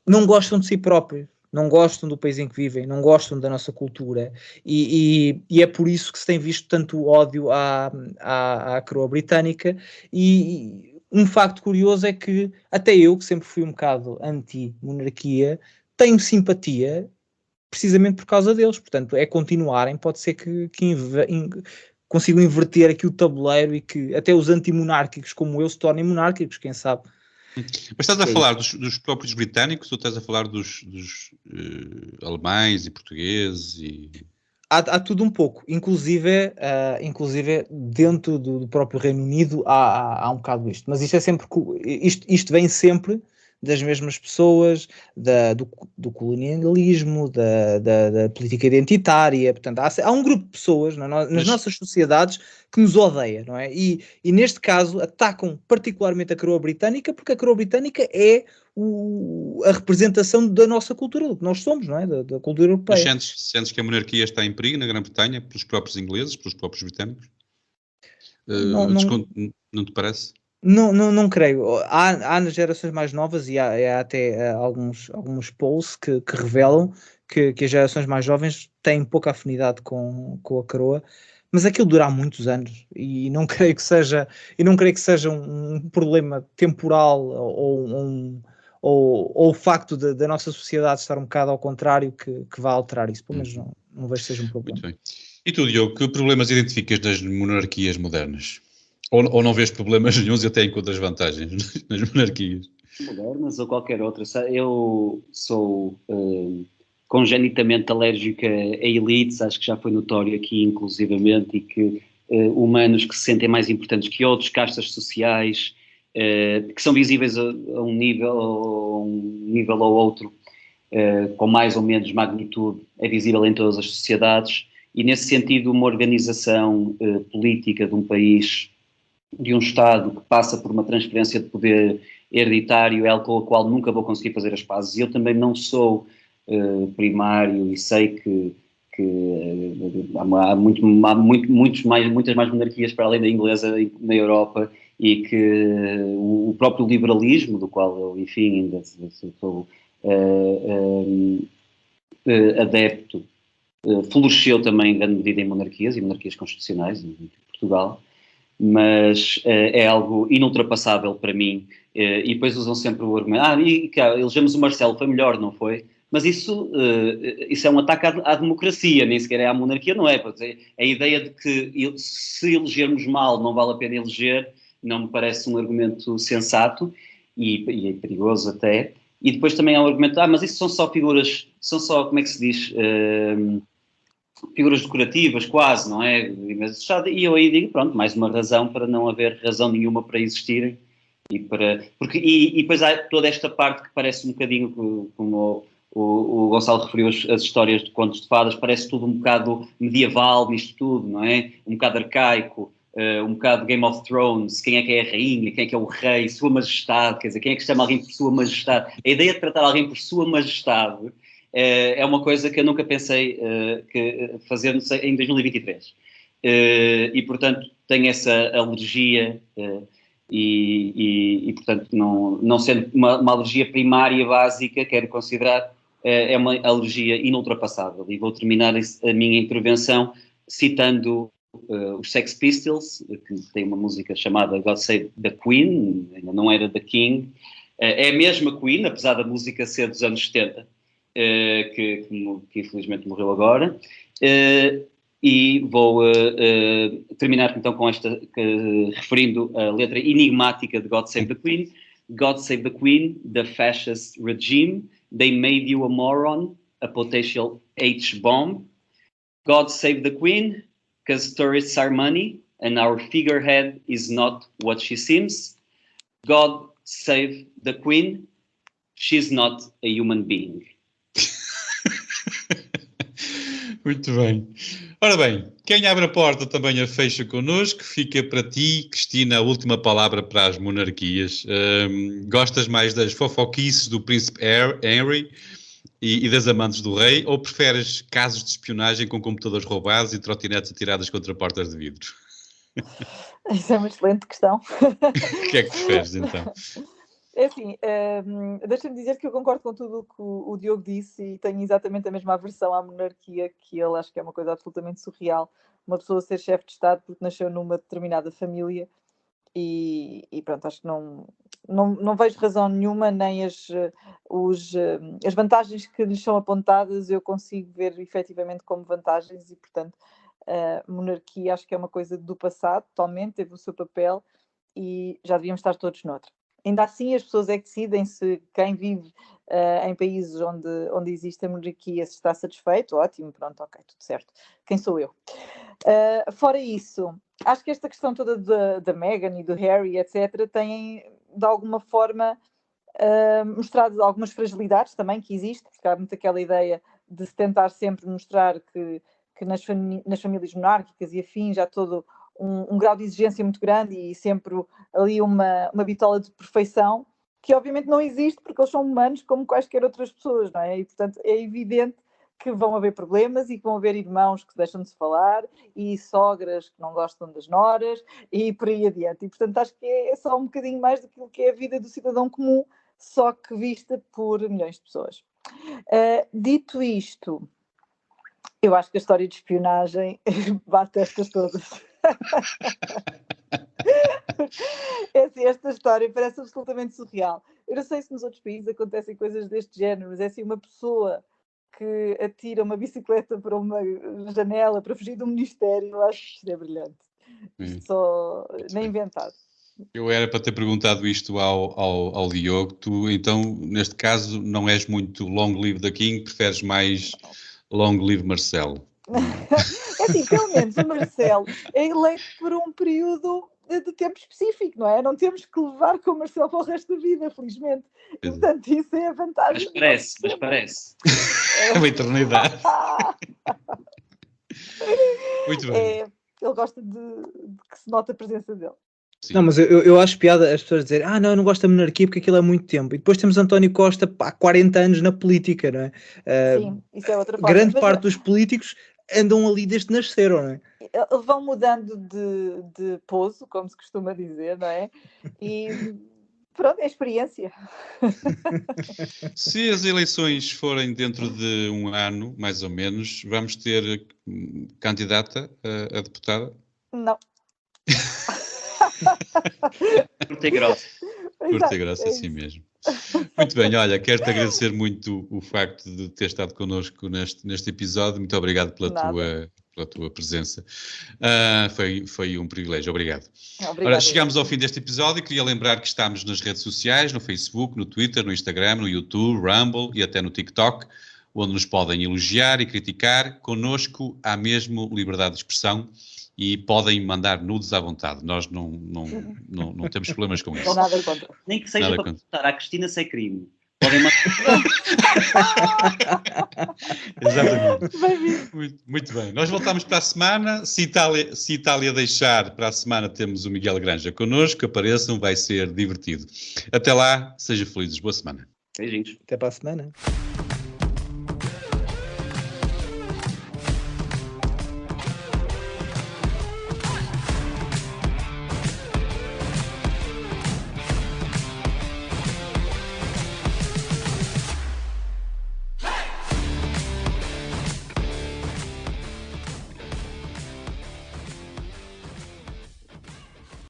não gostam de si próprios, não gostam do país em que vivem, não gostam da nossa cultura, e é por isso que se tem visto tanto ódio à coroa britânica. E um facto curioso é que até eu, que sempre fui um bocado anti-monarquia, tenho simpatia precisamente por causa deles. Portanto, é continuarem, pode ser que consigam inverter aqui o tabuleiro e que até os anti-monárquicos como eu se tornem monárquicos, quem sabe. Mas estás a falar dos próprios britânicos ou estás a falar dos alemães e portugueses? Há tudo um pouco, inclusive dentro do próprio Reino Unido há um bocado isto, mas isto é sempre, isto vem sempre das mesmas pessoas, do colonialismo, da política identitária. Portanto, há um grupo de pessoas nas nossas sociedades que nos odeia, não é? E neste caso atacam particularmente a coroa britânica, porque a coroa britânica é a representação da nossa cultura, do que nós somos, não é? Da cultura europeia. Mas sentes que a monarquia está em perigo na Grã-Bretanha pelos próprios ingleses, pelos próprios britânicos? Não te parece? Não creio. Há nas gerações mais novas e há até alguns polls que revelam que as gerações mais jovens têm pouca afinidade com a coroa, mas aquilo dura há muitos anos e não creio que seja um problema temporal ou o facto da nossa sociedade estar um bocado ao contrário que vá alterar isso. Pelo menos não vejo que seja um problema. Muito bem. E tu, Diogo, que problemas identificas das monarquias modernas? Ou não vês problemas nenhuns e até encontras vantagens nas monarquias? Modernas ou qualquer outra. Eu sou congenitamente alérgico a elites, acho que já foi notório aqui inclusivamente, e que humanos que se sentem mais importantes que outros, castas sociais, que são visíveis a um nível ou outro, com mais ou menos magnitude, é visível em todas as sociedades, e nesse sentido uma organização política de um país, de um Estado que passa por uma transferência de poder hereditário é algo com o qual nunca vou conseguir fazer as pazes. Eu também não sou primário e sei que há muitas mais monarquias para além da inglesa na Europa, e que o próprio liberalismo, do qual eu, enfim, ainda sou adepto, floresceu também em grande medida em monarquias e monarquias constitucionais, em Portugal. Mas é algo inultrapassável para mim, e depois usam sempre o argumento, elegemos o Marcelo, foi melhor, não foi? Mas isso é um ataque à democracia, nem sequer é à monarquia, não é? A ideia de que se elegermos mal não vale a pena eleger, não me parece um argumento sensato e é perigoso até. E depois também há um argumento, mas isso são só figuras, como é que se diz... figuras decorativas, quase, não é? E eu aí digo, pronto, mais uma razão para não haver razão nenhuma para existirem. E depois há toda esta parte que parece um bocadinho, como o Gonçalo referiu, as histórias de contos de fadas, parece tudo um bocado medieval nisto tudo, não é? Um bocado arcaico, um bocado Game of Thrones, quem é a rainha, quem é o rei, Sua Majestade, quer dizer, quem é que chama alguém por Sua Majestade? A ideia de tratar alguém por Sua Majestade é uma coisa que eu nunca pensei fazer em 2023. E, portanto, tenho essa alergia e portanto, não sendo uma alergia primária, básica, quero considerar, é uma alergia inultrapassável. E vou terminar a minha intervenção citando os Sex Pistols, que tem uma música chamada God Save the Queen, ainda não era The King. É a mesma Queen, apesar da música ser dos anos 70. que infelizmente morreu agora. E vou terminar então com esta, referindo a letra enigmática de God Save the Queen. God save the Queen, the fascist regime. They made you a moron, a potential H-bomb. God save the Queen, because tourists are money, and our figurehead is not what she seems. God save the Queen, she's not a human being. Muito bem. Ora bem, quem abre a porta também a fecha connosco. Fica para ti, Cristina, a última palavra para as monarquias. Gostas mais das fofoquices do príncipe Henry e das amantes do rei, ou preferes casos de espionagem com computadores roubados e trotinetes atiradas contra portas de vidro? Isso é uma excelente questão. O que é que preferes, então? É assim, deixa-me dizer que eu concordo com tudo o que o Diogo disse e tenho exatamente a mesma aversão à monarquia que ele. Acho que é uma coisa absolutamente surreal uma pessoa ser chefe de Estado porque nasceu numa determinada família e pronto, acho que não vejo razão nenhuma, nem as vantagens que lhes são apontadas eu consigo ver efetivamente como vantagens e, portanto, a monarquia acho que é uma coisa do passado, totalmente, teve o seu papel e já devíamos estar todos noutra. Ainda assim, as pessoas é que decidem se quem vive em países onde existe a monarquia se está satisfeito, ótimo, pronto, ok, tudo certo. Quem sou eu? Fora isso, acho que esta questão toda da Meghan e do Harry, etc., tem, de alguma forma, mostrado algumas fragilidades também que existem, porque há muito aquela ideia de se tentar sempre mostrar que nas famílias monárquicas e afins há todo um grau de exigência muito grande e sempre ali uma bitola de perfeição, que obviamente não existe porque eles são humanos como quaisquer outras pessoas, não é? E portanto é evidente que vão haver problemas e que vão haver irmãos que deixam de se falar e sogras que não gostam das noras e por aí adiante. E portanto acho que é só um bocadinho mais daquilo que é a vida do cidadão comum, só que vista por milhões de pessoas. Dito isto, eu acho que a história de espionagem bate estas todas. É assim, esta história parece absolutamente surreal. Eu não sei se nos outros países acontecem coisas deste género, mas é assim, uma pessoa que atira uma bicicleta para uma janela para fugir do ministério, eu acho que isto é brilhante. Isto só nem inventado. Eu era para ter perguntado isto ao Diogo. Tu, então, neste caso, não és muito long live the king, preferes mais long live Marcelo. É assim, pelo menos o Marcelo é eleito por um período de tempo específico, não é? Não temos que levar com o Marcelo para o resto da vida, felizmente. E, portanto, isso é a vantagem. Mas parece. É uma eternidade. Muito bem. Ele gosta de que se note a presença dele. Sim. Não, mas eu acho piada as pessoas dizerem não, eu não gosto da monarquia porque aquilo é muito tempo. E depois temos António Costa há 40 anos na política, não é? Sim, isso é outra forma. Grande parte dos políticos andam ali desde que nasceram, não é? Eles vão mudando de pouso, como se costuma dizer, não é? E pronto, é experiência. Se as eleições forem dentro de um ano, mais ou menos, vamos ter candidata a deputada? Não. Por ter grossa. Por ter graça, assim mesmo. Muito bem, olha, quero-te agradecer muito o facto de ter estado connosco neste episódio. Muito obrigado pela tua presença. Foi um privilégio, obrigado. Ora, chegamos ao fim deste episódio e queria lembrar que estamos nas redes sociais, no Facebook, no Twitter, no Instagram, no YouTube, Rumble e até no TikTok, onde nos podem elogiar e criticar. Connosco há mesmo liberdade de expressão e podem mandar nudes à vontade. Nós não temos problemas com isso. Nada contra. Nem que seja para contar à Cristina sem crime. Podem mandar. Exatamente. Muito bem. Nós voltamos para a semana. Se Itália deixar, para a semana temos o Miguel Granja connosco. Apareçam, vai ser divertido. Até lá, sejam felizes. Boa semana. Beijinhos. Até para a semana.